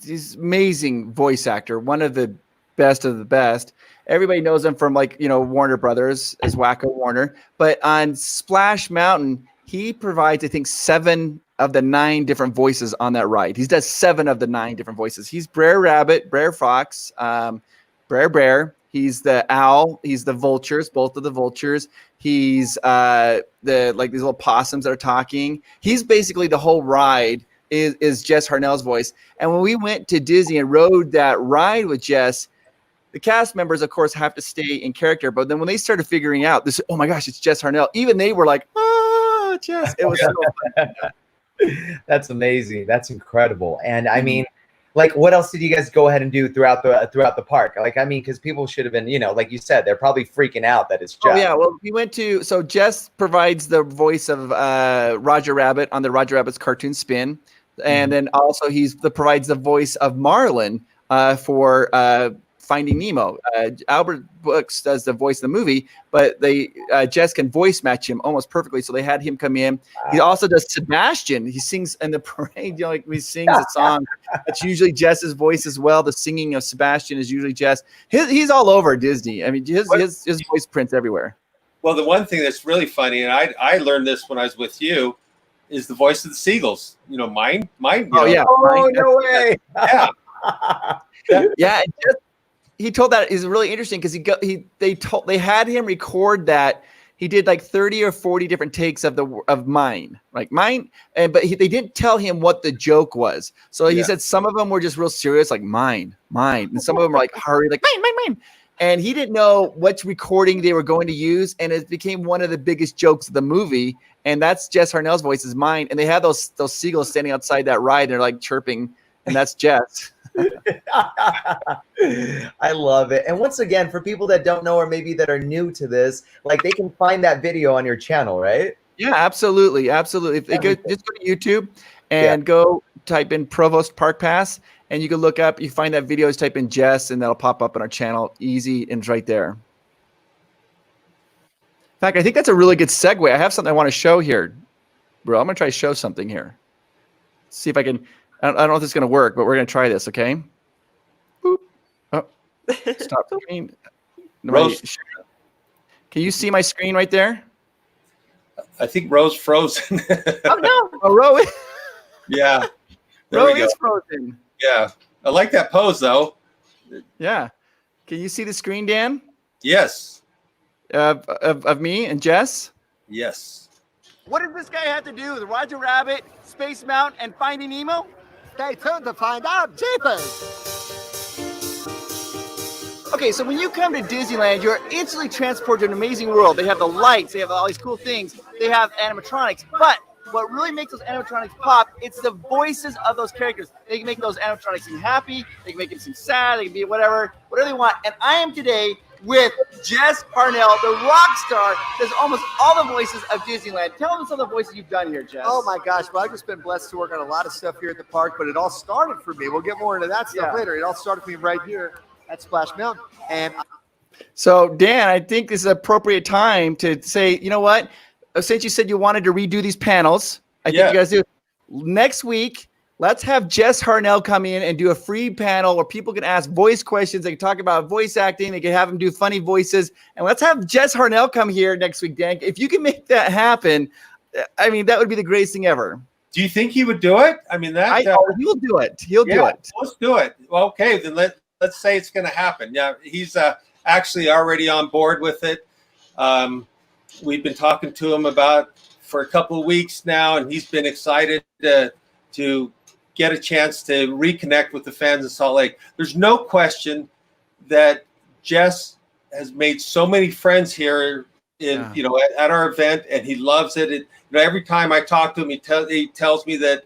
he's amazing voice actor, one of the best. Everybody knows him from Warner Brothers as Wacko Warner. But on Splash Mountain, he provides, I think, 7 of the 9 different voices on that ride. He does 7 of the 9 different voices. He's Brer Rabbit, Brer Fox, Brer Bear. He's the owl. He's the vultures, both of the vultures. He's these little possums that are talking. He's basically the whole ride is Jess Harnell's voice. And when we went to Disney and rode that ride with Jess, the cast members, of course, have to stay in character. But then when they started figuring out this, oh my gosh, it's Jess Harnell. Even they were like, oh, Jess. It was so fun. That's amazing. That's incredible. And I mean, what else did you guys go ahead and do throughout the park? Because people should have been, like you said, they're probably freaking out that it's Jess. Oh yeah, well, we went to Jess provides the voice of Roger Rabbit on the Roger Rabbit's Cartoon Spin, and then also provides the voice of Marlin for Finding Nemo. Albert Brooks does the voice of the movie, but Jess can voice match him almost perfectly. So they had him come in. Wow. He also does Sebastian. He sings in the parade. He sings a song. It's usually Jess's voice as well. The singing of Sebastian is usually Jess. He's all over Disney. I mean, his voice prints everywhere. Well, the one thing that's really funny, and I learned this when I was with you, is the voice of the Seagulls. Mine. Yeah. Oh, no way. Yeah. Yeah. He told that is really interesting because they had him record that he did like 30 or 40 different takes of mine, but they didn't tell him what the joke was. So he said some of them were just real serious, like mine, and some of them were like hurry, like mine, and he didn't know which recording they were going to use, and it became one of the biggest jokes of the movie. And that's Jess Harnell's voice is mine, and they had those seagulls standing outside that ride, and they're like chirping, and that's Jess. I love it. And once again, for people that don't know or maybe that are new to this, they can find that video on your channel, right? Yeah, absolutely. If they just go to YouTube and go type in Provost Park Pass, and you can look up, you find that video, just type in Jess, and that'll pop up on our channel. Easy, and it's right there. In fact, I think that's a really good segue. I have something I want to show here, bro. I'm going to try to show something here. See if I can. I don't know if this is going to work, but we're going to try this, okay? Boop. Oh, stop screen. Rose. Can you see my screen right there? I think Rose frozen. Oh, no. Oh, Rose. Yeah. Rose is frozen. Yeah. I like that pose, though. Yeah. Can you see the screen, Dan? Yes. Of me and Jess? Yes. What does this guy have to do with Roger Rabbit, Space Mountain, and Finding Nemo? Stay tuned to find out. Jeepers! Okay, so when you come to Disneyland, you're instantly transported to an amazing world. They have the lights, they have all these cool things, they have animatronics, but what really makes those animatronics pop, it's the voices of those characters. They can make those animatronics seem happy, they can make them seem sad, they can be whatever they want. And I am today with Jess Parnell, the rock star, does almost all the voices of Disneyland. Tell them some of the voices you've done here, Jess. Oh my gosh, well, I've just been blessed to work on a lot of stuff here at the park, but it all started for me. We'll get more into that stuff later. It all started for me right here at Splash Mountain. And So, Dan, I think this is an appropriate time to say, you know what? Since you said you wanted to redo these panels, I think you guys do. Next week, let's have Jess Harnell come in and do a free panel where people can ask voice questions. They can talk about voice acting. They can have them do funny voices. And let's have Jess Harnell come here next week, Dan. If you can make that happen, I mean, that would be the greatest thing ever. Do you think he would do it? I mean, he'll do it. He'll do it. Let's do it. Well, okay, then let's say it's going to happen. Yeah, he's actually already on board with it. We've been talking to him for a couple of weeks now, and he's been excited to get a chance to reconnect with the fans of Salt Lake. There's no question that Jess has made so many friends here at our event, and he loves it. Every time I talk to him, he tells me that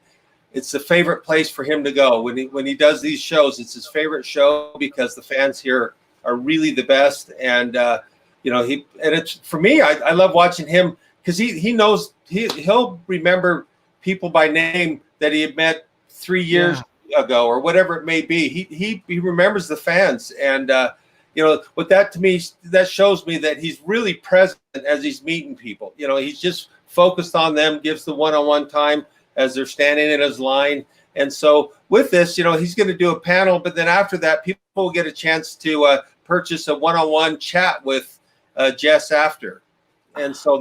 it's the favorite place for him to go when he does these shows. It's his favorite show because the fans here are really the best, and it's for me. I love watching him because he knows he'll remember people by name that he had met 3 years ago or whatever it may be. He remembers the fans, and with that, to me, that shows me that he's really present as he's meeting people. He's just focused on them, gives the one-on-one time as they're standing in his line. And so with this, he's going to do a panel, but then after that, people will get a chance to purchase a one-on-one chat with Jess after. And so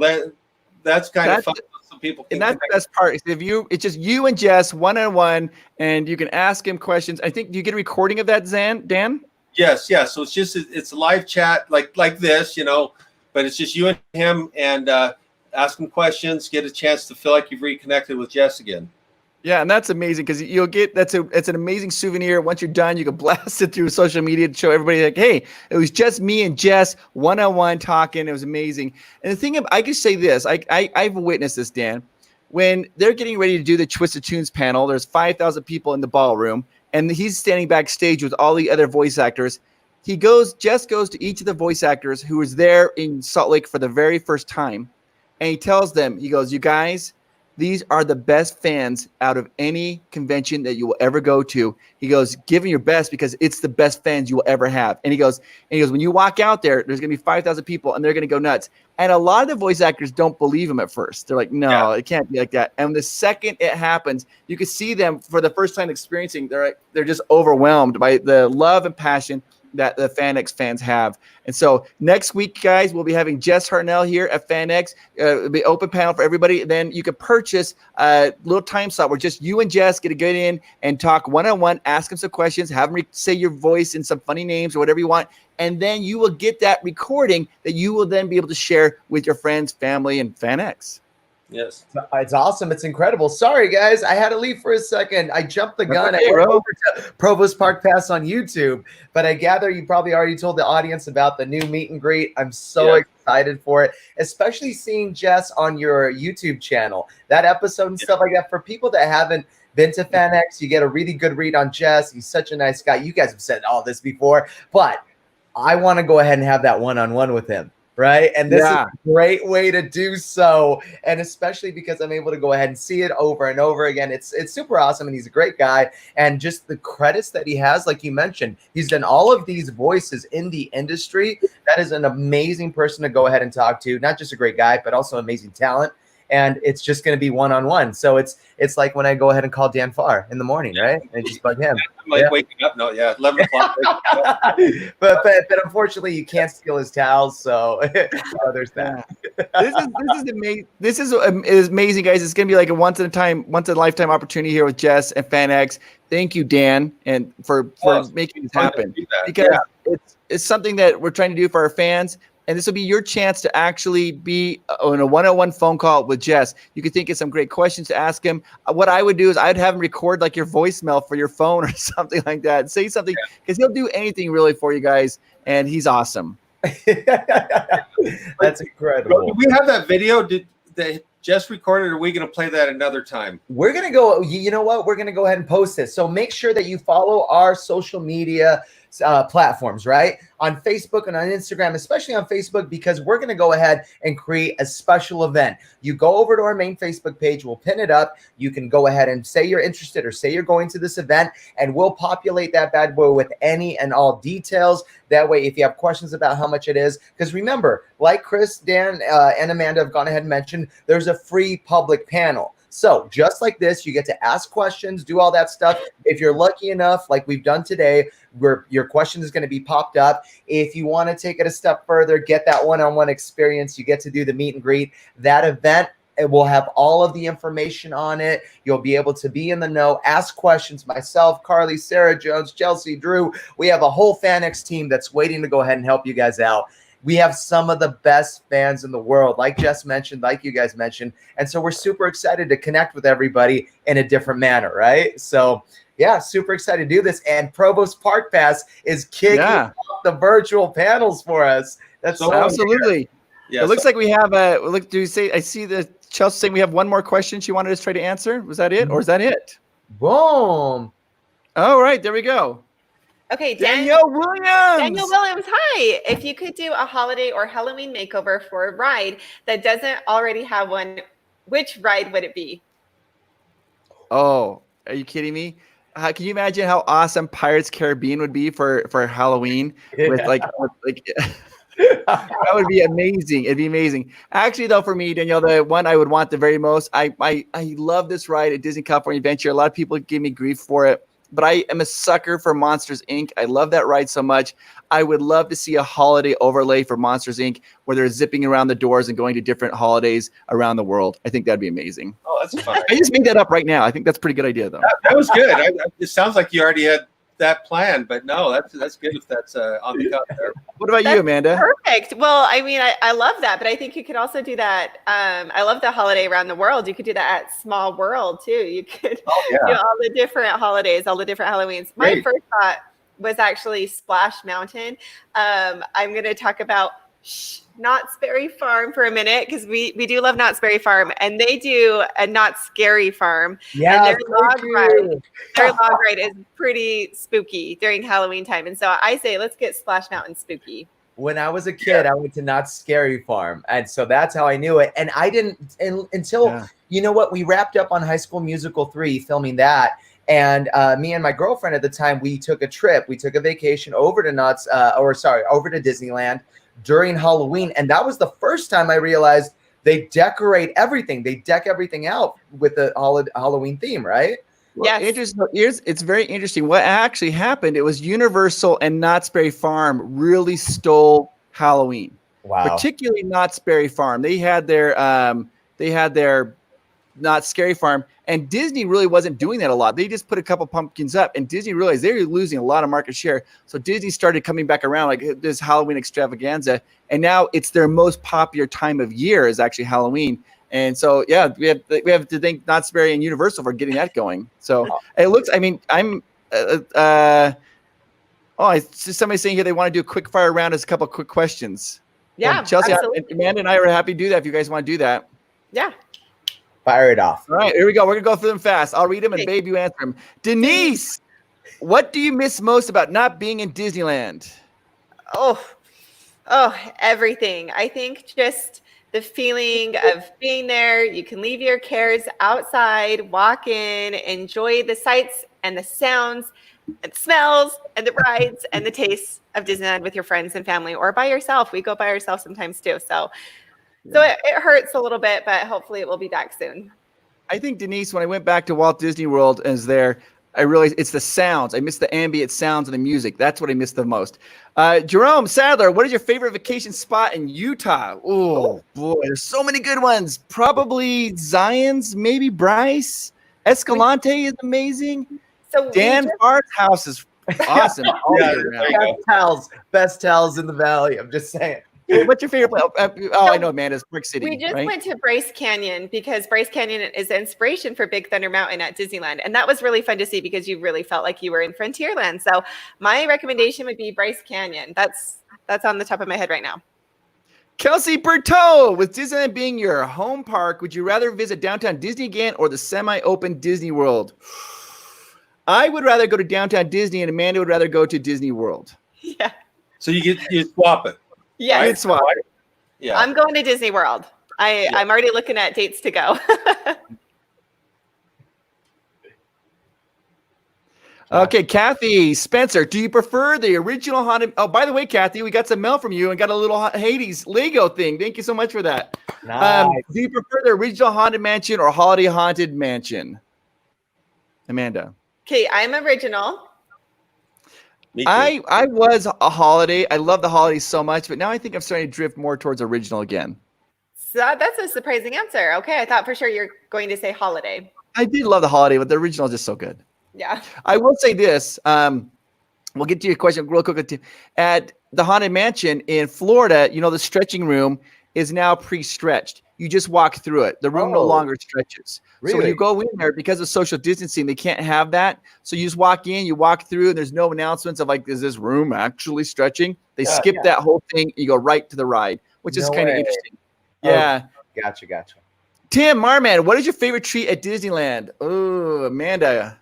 that's kind of fun. So people can, and that's the best part. It's just you and Jess one-on-one, and you can ask him questions. I think, do you get a recording of that, Dan? Yes. So it's a live chat like this, but it's just you and him, and ask him questions, get a chance to feel like you've reconnected with Jess again. Yeah, and that's amazing because it's an amazing souvenir. Once you're done, you can blast it through social media to show everybody like, hey, it was just me and Jess one-on-one talking. It was amazing. And the thing I can say this, I've witnessed this, Dan. When they're getting ready to do the Twisted Tunes panel, there's 5,000 people in the ballroom, and he's standing backstage with all the other voice actors. Jess goes to each of the voice actors who was there in Salt Lake for the very first time, and he tells them, he goes, you guys, these are the best fans out of any convention that you will ever go to. He goes, give them your best because it's the best fans you will ever have. And he goes, when you walk out there, there's going to be 5,000 people and they're going to go nuts. And a lot of the voice actors don't believe him at first. They're like, no, it can't be like that. And the second it happens, you can see them for the first time experiencing, they're just overwhelmed by the love and passion that the FanX fans have. And so next week, guys, we'll be having Jess Harnell here at FanX. It'll be open panel for everybody. Then you can purchase a little time slot where just you and Jess get to get in and talk one-on-one, ask them some questions, have them say your voice and some funny names or whatever you want. And then you will get that recording that you will then be able to share with your friends, family, and FanX. Yes. It's awesome. It's incredible. Sorry, guys. I had to leave for a second. I jumped the gun. Okay, I went over to Provost Park Pass on YouTube, but I gather you probably already told the audience about the new meet and greet. I'm so excited for it, especially seeing Jess on your YouTube channel. That episode and stuff like that. For people that haven't been to FanX, you get a really good read on Jess. He's such a nice guy. You guys have said all this before, but I want to go ahead and have that one-on-one with him. Right. And this is a great way to do so. And especially because I'm able to go ahead and see it over and over again. It's super awesome. And he's a great guy. And just the credits that he has, like you mentioned, he's done all of these voices in the industry. That is an amazing person to go ahead and talk to. Not just a great guy, but also amazing talent. And it's just going to be one-on-one. So it's like when I go ahead and call Dan Farr in the morning, right? And just bug him. I'm like waking up. No, 11 o'clock. but unfortunately, you can't steal his towels. So there's that. This is amazing. This is amazing, guys. It's going to be like a once in a lifetime opportunity here with Jess and FanX. Thank you, Dan, and for making this happen. Because it's something that we're trying to do for our fans. And this will be your chance to actually be on a one-on-one phone call with Jess. You could think of some great questions to ask him. What I would do is I'd have him record like your voicemail for your phone or something like that. Say something because he'll do anything really for you guys, and he's awesome. That's incredible. Do we have that video? just recorded, or are we going to play that another time? We're going to go, you know what? We're going to go ahead and post this. So make sure that you follow our social media platforms, right? On Facebook and on Instagram, especially on Facebook, because we're going to go ahead and create a special event. You go over to our main Facebook page, we'll pin it up. You can go ahead and say you're interested or say you're going to this event, and we'll populate that bad boy with any and all details. That way, if you have questions about how much it is, because remember, like Chris, Dan, and Amanda have gone ahead and mentioned, there's a free public panel. So just like this, you get to ask questions, do all that stuff. If you're lucky enough, like we've done today, where your question is going to be popped up. If you want to take it a step further, get that one-on-one experience, you get to do the meet and greet. That event, it will have all of the information on it. You'll be able to be in the know, ask questions. Myself, Carly, Sarah Jones, Chelsea, Drew. We have a whole FanX team that's waiting to go ahead and help you guys out. We have some of the best fans in the world, like Jess mentioned, like you guys mentioned. And so we're super excited to connect with everybody in a different manner, right? So, yeah, super excited to do this. And Provost Park Pass is kicking off the virtual panels for us. That's so absolutely. Yeah, it looks like we have a look. Do you say? I see the Chelsea saying we have one more question she wanted us to try to answer. Was that it, or is that it? Boom! All right, there we go. Okay, Danielle Williams. Danielle Williams, hi. If you could do a holiday or Halloween makeover for a ride that doesn't already have one, which ride would it be? Oh, are you kidding me? Can you imagine how awesome Pirates Caribbean would be for Halloween? With like that would be amazing. It'd be amazing. Actually, though, for me, Danielle, the one I would want the very most, I love this ride at Disney California Adventure. A lot of people give me grief for it, but I am a sucker for Monsters, Inc. I love that ride so much. I would love to see a holiday overlay for Monsters, Inc., where they're zipping around the doors and going to different holidays around the world. I think that'd be amazing. Oh, that's fun. I just made that up right now. I think that's a pretty good idea, though. That was good. It sounds like you already had that plan, but no, that's good if that's on the cut there. What about you, Amanda? Perfect. Well, I mean, I love that, but I think you could also do that. I love the holiday around the world. You could do that at Small World too. You could do all the different holidays, all the different Halloweens. My first thought was actually Splash Mountain. I'm going to talk about Knott's Berry Farm for a minute, because we do love Knott's Berry Farm, and they do a Knott's Scary Farm. Yeah, and their log ride is pretty spooky during Halloween time. And so I say, let's get Splash Mountain spooky. When I was a kid, I went to Knott's Scary Farm, and so that's how I knew it. And I didn't until you know what, we wrapped up on High School Musical 3 filming that. And me and my girlfriend at the time, we took a trip. We took a vacation over to over to Disneyland during Halloween. And that was the first time I realized they decorate everything. They deck everything out with the Halloween theme, right? Well, yes. It's very interesting. What actually happened, it was Universal and Knott's Berry Farm really stole Halloween. Wow. Particularly Knott's Berry Farm. They had their Knott's Scary Farm, and Disney really wasn't doing that a lot. They just put a couple pumpkins up, and Disney realized they were losing a lot of market share. So Disney started coming back around like this Halloween extravaganza, and now it's their most popular time of year is actually Halloween. And so, yeah, we have to thank Knott's Berry and Universal for getting that going. So it looks, I mean, I see somebody saying here they want to do a quick fire round as a couple of quick questions. Yeah, well, Chelsea, Amanda and I are happy to do that if you guys want to do that. Yeah. Fire it off. All right, here we go. We're going to go through them fast. I'll read them and babe, you answer them. Denise, what do you miss most about not being in Disneyland? Oh, everything. I think just the feeling of being there. You can leave your cares outside, walk in, enjoy the sights and the sounds and smells and the rides and the tastes of Disneyland with your friends and family, or by yourself. We go by ourselves sometimes too. So it hurts a little bit, but hopefully it will be back soon. I think, Denise, when I went back to Walt Disney World and was there, I realized it's the sounds. I miss the ambient sounds and the music. That's what I miss the most. Jerome Sadler, what is your favorite vacation spot in Utah? Oh, boy, there's so many good ones. Probably Zion's, maybe Bryce. Escalante is amazing. So Dan Farr's house is awesome. Best towels in the valley. I'm just saying. What's your favorite? I know, Amanda's Brick City. We just went to Bryce Canyon because Bryce Canyon is the inspiration for Big Thunder Mountain at Disneyland. And that was really fun to see because you really felt like you were in Frontierland. So my recommendation would be Bryce Canyon. That's on the top of my head right now. Kelsey Berteau, with Disneyland being your home park, would you rather visit downtown Disney again or the semi-open Disney World? I would rather go to downtown Disney, and Amanda would rather go to Disney World. Yeah. So you swap it. Yes. We'd swap. Yeah. I'm going to Disney World. I'm already looking at dates to go. Okay, Kathy Spencer, do you prefer the original Haunted? Oh, by the way, Kathy, we got some mail from you and got a little Hades Lego thing. Thank you so much for that. Nice. Do you prefer the original Haunted Mansion or Holiday Haunted Mansion? Amanda. Okay, I'm original. Me too. I was a Holiday. I love the Holiday so much, but now I think I'm starting to drift more towards original again. So that's a surprising answer. Okay, I thought for sure you're going to say holiday. I did love the Holiday, but the original is just so good. Yeah. I will say this. We'll get to your question real quick. At the Haunted Mansion in Florida, the stretching room is now pre-stretched. You just walk through it. The room no longer stretches. Really? So when you go in there, because of social distancing, they can't have that. So you just walk in, you walk through, and there's no announcements of like, is this room actually stretching? They skip that whole thing. You go right to the ride, which is kind of interesting. Yeah. Gotcha. Tim Marman, what is your favorite treat at Disneyland? Oh, Amanda.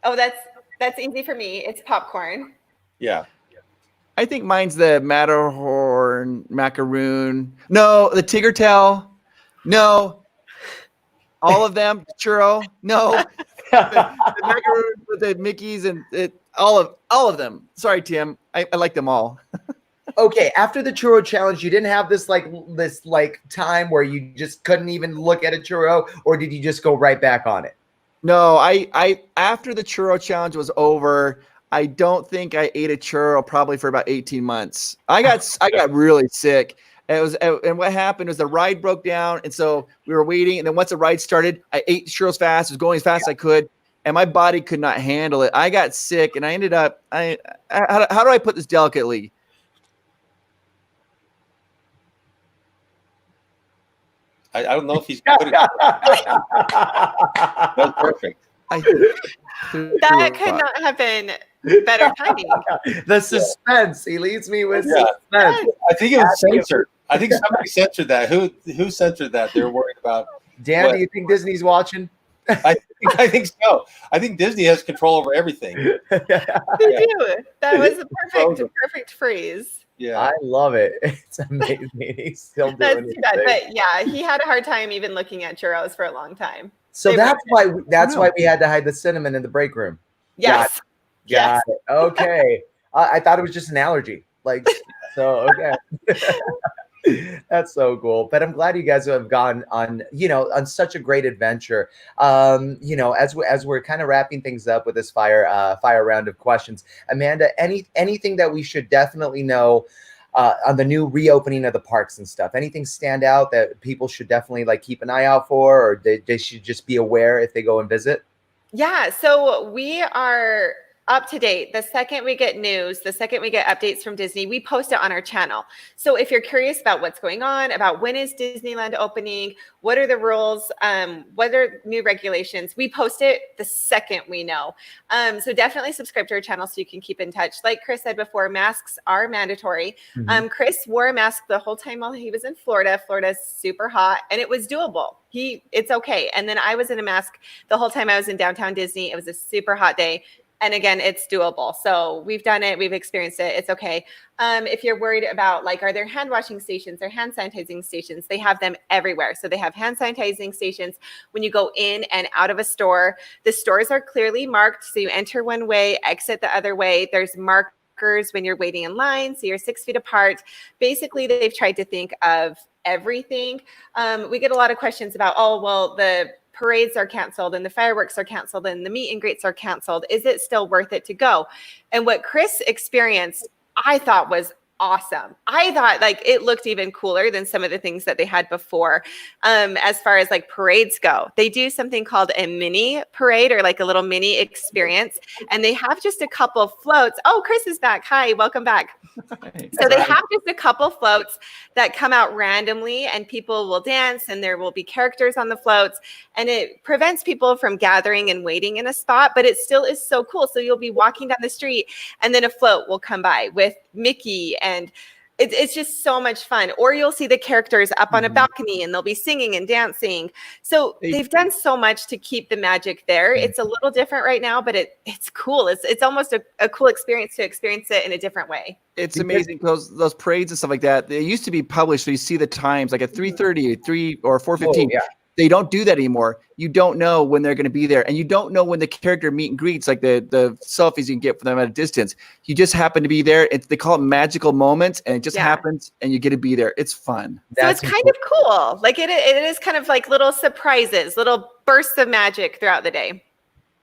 Oh, that's easy for me. It's popcorn. Yeah. I think mine's the Matterhorn, Macaroon. No, the Tigger Tail. No. All of them. Churro. No. the Macaroon with the Mickeys and all of them. Sorry, Tim. I like them all. Okay, after the churro challenge, you didn't have this time where you just couldn't even look at a churro, or did you just go right back on it? No, I after the churro challenge was over, I don't think I ate a churro probably for about 18 months. I got really sick. And what happened was the ride broke down, and so we were waiting. And then once the ride started, I ate churros fast. I was going as fast as I could, and my body could not handle it. I got sick, and I ended up. How do I put this delicately? I don't know if he's putting it. That's perfect. That could not have been better timing. The suspense. He leaves me with suspense. I think it was censored. I think somebody censored that. Who censored that? They're worried about. Dan, do you think Disney's watching? I think so. I think Disney has control over everything. They do. That was a perfect phrase. Yeah, I love it. It's amazing. He's still doing That's it. too bad. But yeah, he had a hard time even looking at churros for a long time. So They that's were- why we had to hide the cinnamon in the break room. Yes. Got it. Okay. I thought it was just an allergy. Okay. That's so cool. But I'm glad you guys have gone on such a great adventure. As we're kind of wrapping things up with this fire round of questions, Amanda, anything that we should definitely know on the new reopening of the parks and stuff? Anything stand out that people should definitely keep an eye out for, or they should just be aware if they go and visit? Yeah. So we are up to date. The second we get news, the second we get updates from Disney, we post it on our channel. So if you're curious about what's going on, about when is Disneyland opening, what are the rules, what are new regulations, we post it the second we know. So definitely subscribe to our channel so you can keep in touch. Like Chris said before, masks are mandatory. Mm-hmm. Chris wore a mask the whole time while he was in Florida. Florida's super hot and it was doable. It's okay. And then I was in a mask the whole time I was in downtown Disney. It was a super hot day. And again, it's doable. So we've done it. We've experienced it. It's okay. If you're worried about are there hand washing stations or hand sanitizing stations? They have them everywhere. So they have hand sanitizing stations when you go in and out of a store. The stores are clearly marked. So you enter one way, exit the other way. There's markers when you're waiting in line. So you're 6 feet apart. Basically, they've tried to think of everything. We get a lot of questions about, the parades are canceled and the fireworks are canceled and the meet and greets are canceled. Is it still worth it to go? And what Chris experienced, I thought was awesome. I thought it looked even cooler than some of the things that they had before. As far as parades go, they do something called a mini parade or a little mini experience. And they have just a couple floats. Oh, Chris is back. Hi, welcome back. So they have just a couple floats that come out randomly and people will dance and there will be characters on the floats and it prevents people from gathering and waiting in a spot, but it still is so cool. So you'll be walking down the street and then a float will come by with Mickey and It's just so much fun. Or you'll see the characters up on a balcony and they'll be singing and dancing. So they've done so much to keep the magic there. It's a little different right now, but it's cool. It's almost a cool experience to experience it in a different way. It's amazing. Those parades and stuff like that, they used to be published. So you see the times like at 3:30, 3 or 4:15. Yeah. They don't do that anymore. You don't know when they're going to be there. And you don't know when the character meet and greets, like the selfies you can get from them at a distance. You just happen to be there. They call it magical moments, and it just happens, and you get to be there. It's fun. So it's kind of cool. Like it is kind of like little surprises, little bursts of magic throughout the day.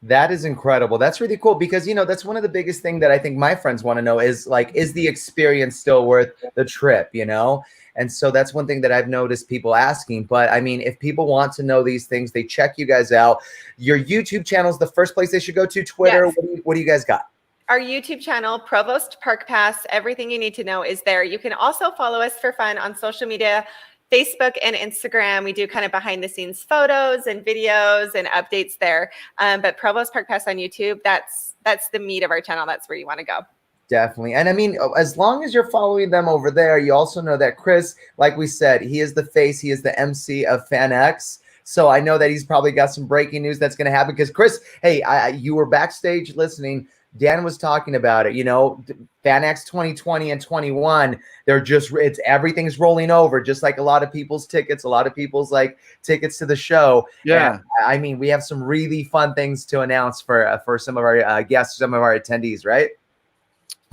That is incredible. That's really cool because, that's one of the biggest things that I think my friends want to know is like, is the experience still worth the trip, And so that's one thing that I've noticed people asking. But I mean, if people want to know these things, they check you guys out. Your YouTube channel is the first place they should go to. Twitter. Yes. What do you guys got? Our YouTube channel, Provost Park Pass. Everything you need to know is there. You can also follow us for fun on social media, Facebook and Instagram. We do kind of behind the scenes photos and videos and updates there. But Provost Park Pass on YouTube, that's the meat of our channel. That's where you want to go. Definitely. And I mean, as long as you're following them over there, you also know that Chris, like we said, he is the face, he is the MC of FanX. So I know that he's probably got some breaking news that's going to happen because Chris, hey, you were backstage listening. Dan was talking about it, FanX 2020 and 21, everything's rolling over, just like a lot of people's tickets, a lot of people's like tickets to the show. Yeah. And, I mean, we have some really fun things to announce for some of our guests, some of our attendees, right?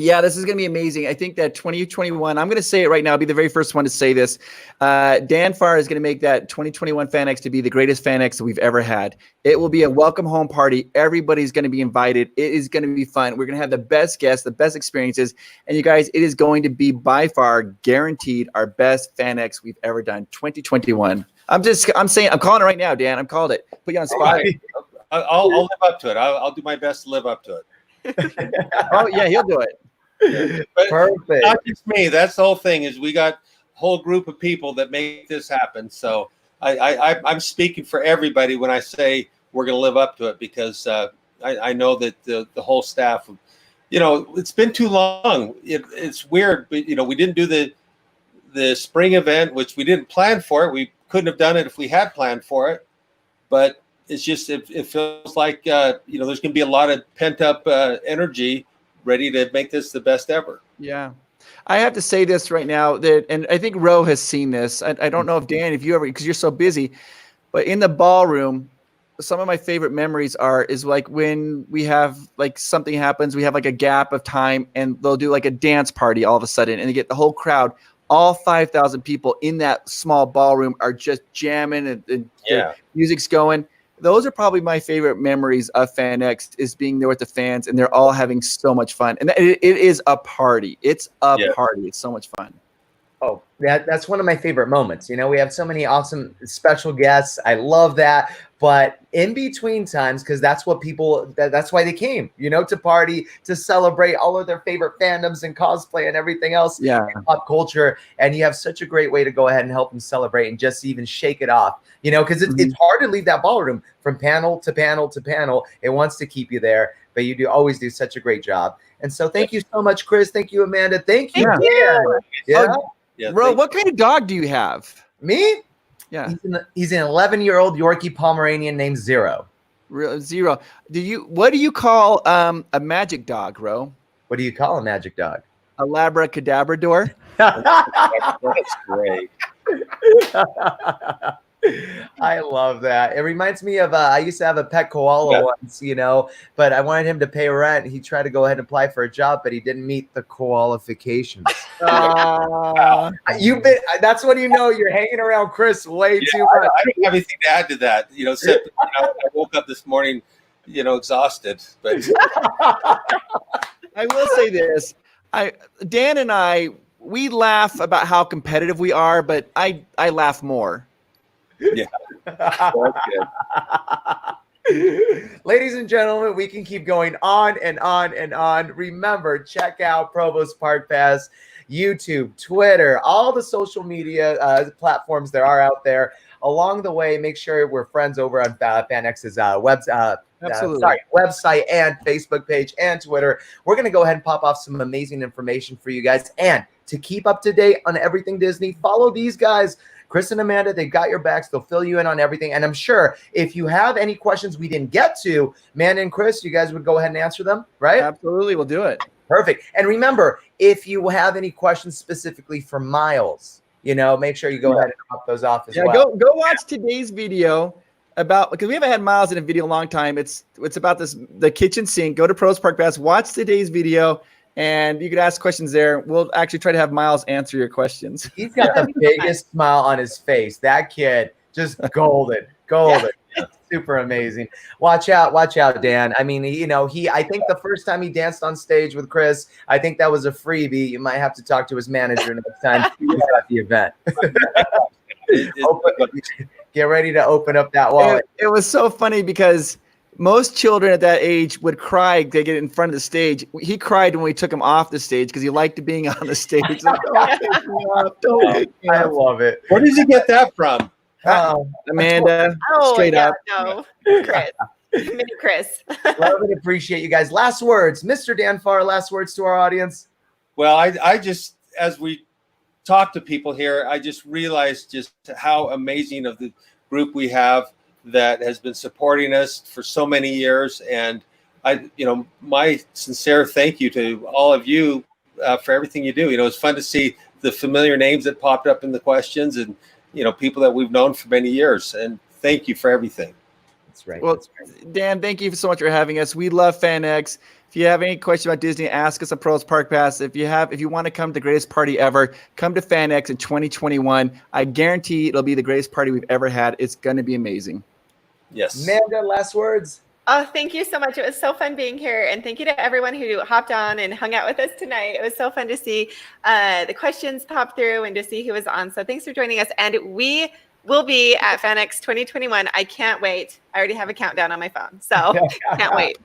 Yeah, this is going to be amazing. I think that 2021, I'm going to say it right now. I'll be the very first one to say this. Dan Farr is going to make that 2021 FanX to be the greatest FanX that we've ever had. It will be a welcome home party. Everybody's going to be invited. It is going to be fun. We're going to have the best guests, the best experiences. And you guys, it is going to be by far guaranteed our best FanX we've ever done, 2021. I'm calling it right now, Dan. I'm called it. Put you on the spot. Right. I'll live up to it. I'll do my best to live up to it. Oh yeah, he'll do it. But perfect. Not just me. That's the whole thing. Is we got a whole group of people that make this happen. So I'm speaking for everybody when I say we're going to live up to it because I know that the whole staff. It's been too long. It's weird, but we didn't do the spring event, which we didn't plan for it. We couldn't have done it if we had planned for it, but. It's just it feels like there's going to be a lot of pent up energy, ready to make this the best ever. Yeah, I have to say this right now and I think Ro has seen this. I don't know if Dan, if you ever, because you're so busy, but in the ballroom, some of my favorite memories is like when we have like something happens, we have like a gap of time, and they'll do like a dance party all of a sudden, and they get the whole crowd. All 5,000 people in that small ballroom are just jamming and the music's going. Those are probably my favorite memories of FanX, is being there with the fans, and they're all having so much fun. And it is a party. It's a party. It's so much fun. Oh, that's one of my favorite moments. We have so many awesome special guests. I love that. But in between times, because that's what that's why they came, to party, to celebrate all of their favorite fandoms and cosplay and everything else in pop culture. And you have such a great way to go ahead and help them celebrate and just even shake it off, because it's hard to leave that ballroom from panel to panel to panel. It wants to keep you there, but you always do such a great job. And so thank you so much, Chris. Thank you, Amanda. Thank you. Yeah. Ro, what kind of dog do you have? Me? Yeah. He's an 11-year-old Yorkie Pomeranian named Zero. Zero. What do you call a magic dog, Ro? What do you call a magic dog? A Labracadabrador. That's great. I love that. It reminds me of I used to have a pet koala once, but I wanted him to pay rent. He tried to go ahead and apply for a job, but he didn't meet the qualifications. That's when you're hanging around Chris way too much. I don't have anything to add to that. Except, I woke up this morning, exhausted. But I will say this: Dan and I, we laugh about how competitive we are, but I laugh more. Yeah. Ladies and gentlemen, we can keep going on and on and on. Remember, check out Provost Park Pass, YouTube, Twitter, all the social media platforms there are out there. Along the way, make sure we're friends over on FanX's website and Facebook page and Twitter. We're going to go ahead and pop off some amazing information for you guys. And to keep up to date on everything Disney, follow these guys. Chris and Amanda, they've got your backs. They'll fill you in on everything. And I'm sure if you have any questions we didn't get to, Amanda and Chris, you guys would go ahead and answer them, right? Absolutely. We'll do it. Perfect. And remember, if you have any questions specifically for Miles, make sure you go ahead and drop those off as well. Go watch today's video about, because we haven't had Miles in a video in a long time. It's about the kitchen sink. Go to Pros Park Pass, watch today's video, and you can ask questions there. We'll actually try to have Miles answer your questions. He's got the biggest smile on his face. That kid, just golden. Yeah. Super amazing. Watch out, Dan. I mean, I think the first time he danced on stage with Chris, I think that was a freebie. You might have to talk to his manager next time he's at the event. Get ready to open up that wallet. It was so funny because most children at that age would cry. They get in front of the stage. He cried when we took him off the stage because he liked being on the stage. Like, don't pick me I up. love it. Where did you get that from? Amanda, straight up. No, Chris. Mini Chris. Love and appreciate you guys. Last words, Mr. Dan Farr, last words to our audience. Well, I just, as we talk to people here, I just realized just how amazing of the group we have that has been supporting us for so many years. And my sincere thank you to all of you for everything you do. It's fun to see the familiar names that popped up in the questions and, people that we've known for many years. And thank you for everything. That's right. Well, Dan, thank you so much for having us. We love FanX. If you have any questions about Disney, ask us at Pros Park Pass. If you want to come to the greatest party ever, come to FanX in 2021. I guarantee it'll be the greatest party we've ever had. It's going to be amazing. Yes. Amanda, last words. Oh, thank you so much. It was so fun being here. And thank you to everyone who hopped on and hung out with us tonight. It was so fun to see the questions pop through and to see who was on. So thanks for joining us. And we will be at FanX 2021. I can't wait. I already have a countdown on my phone. So can't wait.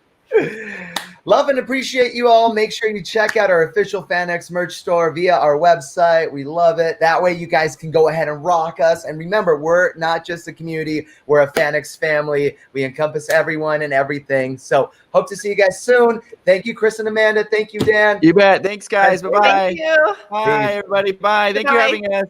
Love and appreciate you all. Make sure you check out our official FanX merch store via our website. We love it. That way you guys can go ahead and rock us. And remember, we're not just a community. We're a FanX family. We encompass everyone and everything. So hope to see you guys soon. Thank you, Chris and Amanda. Thank you, Dan. You bet. Thanks, guys. Bye-bye. Thank you. Bye, everybody. Bye. Thank you for having us.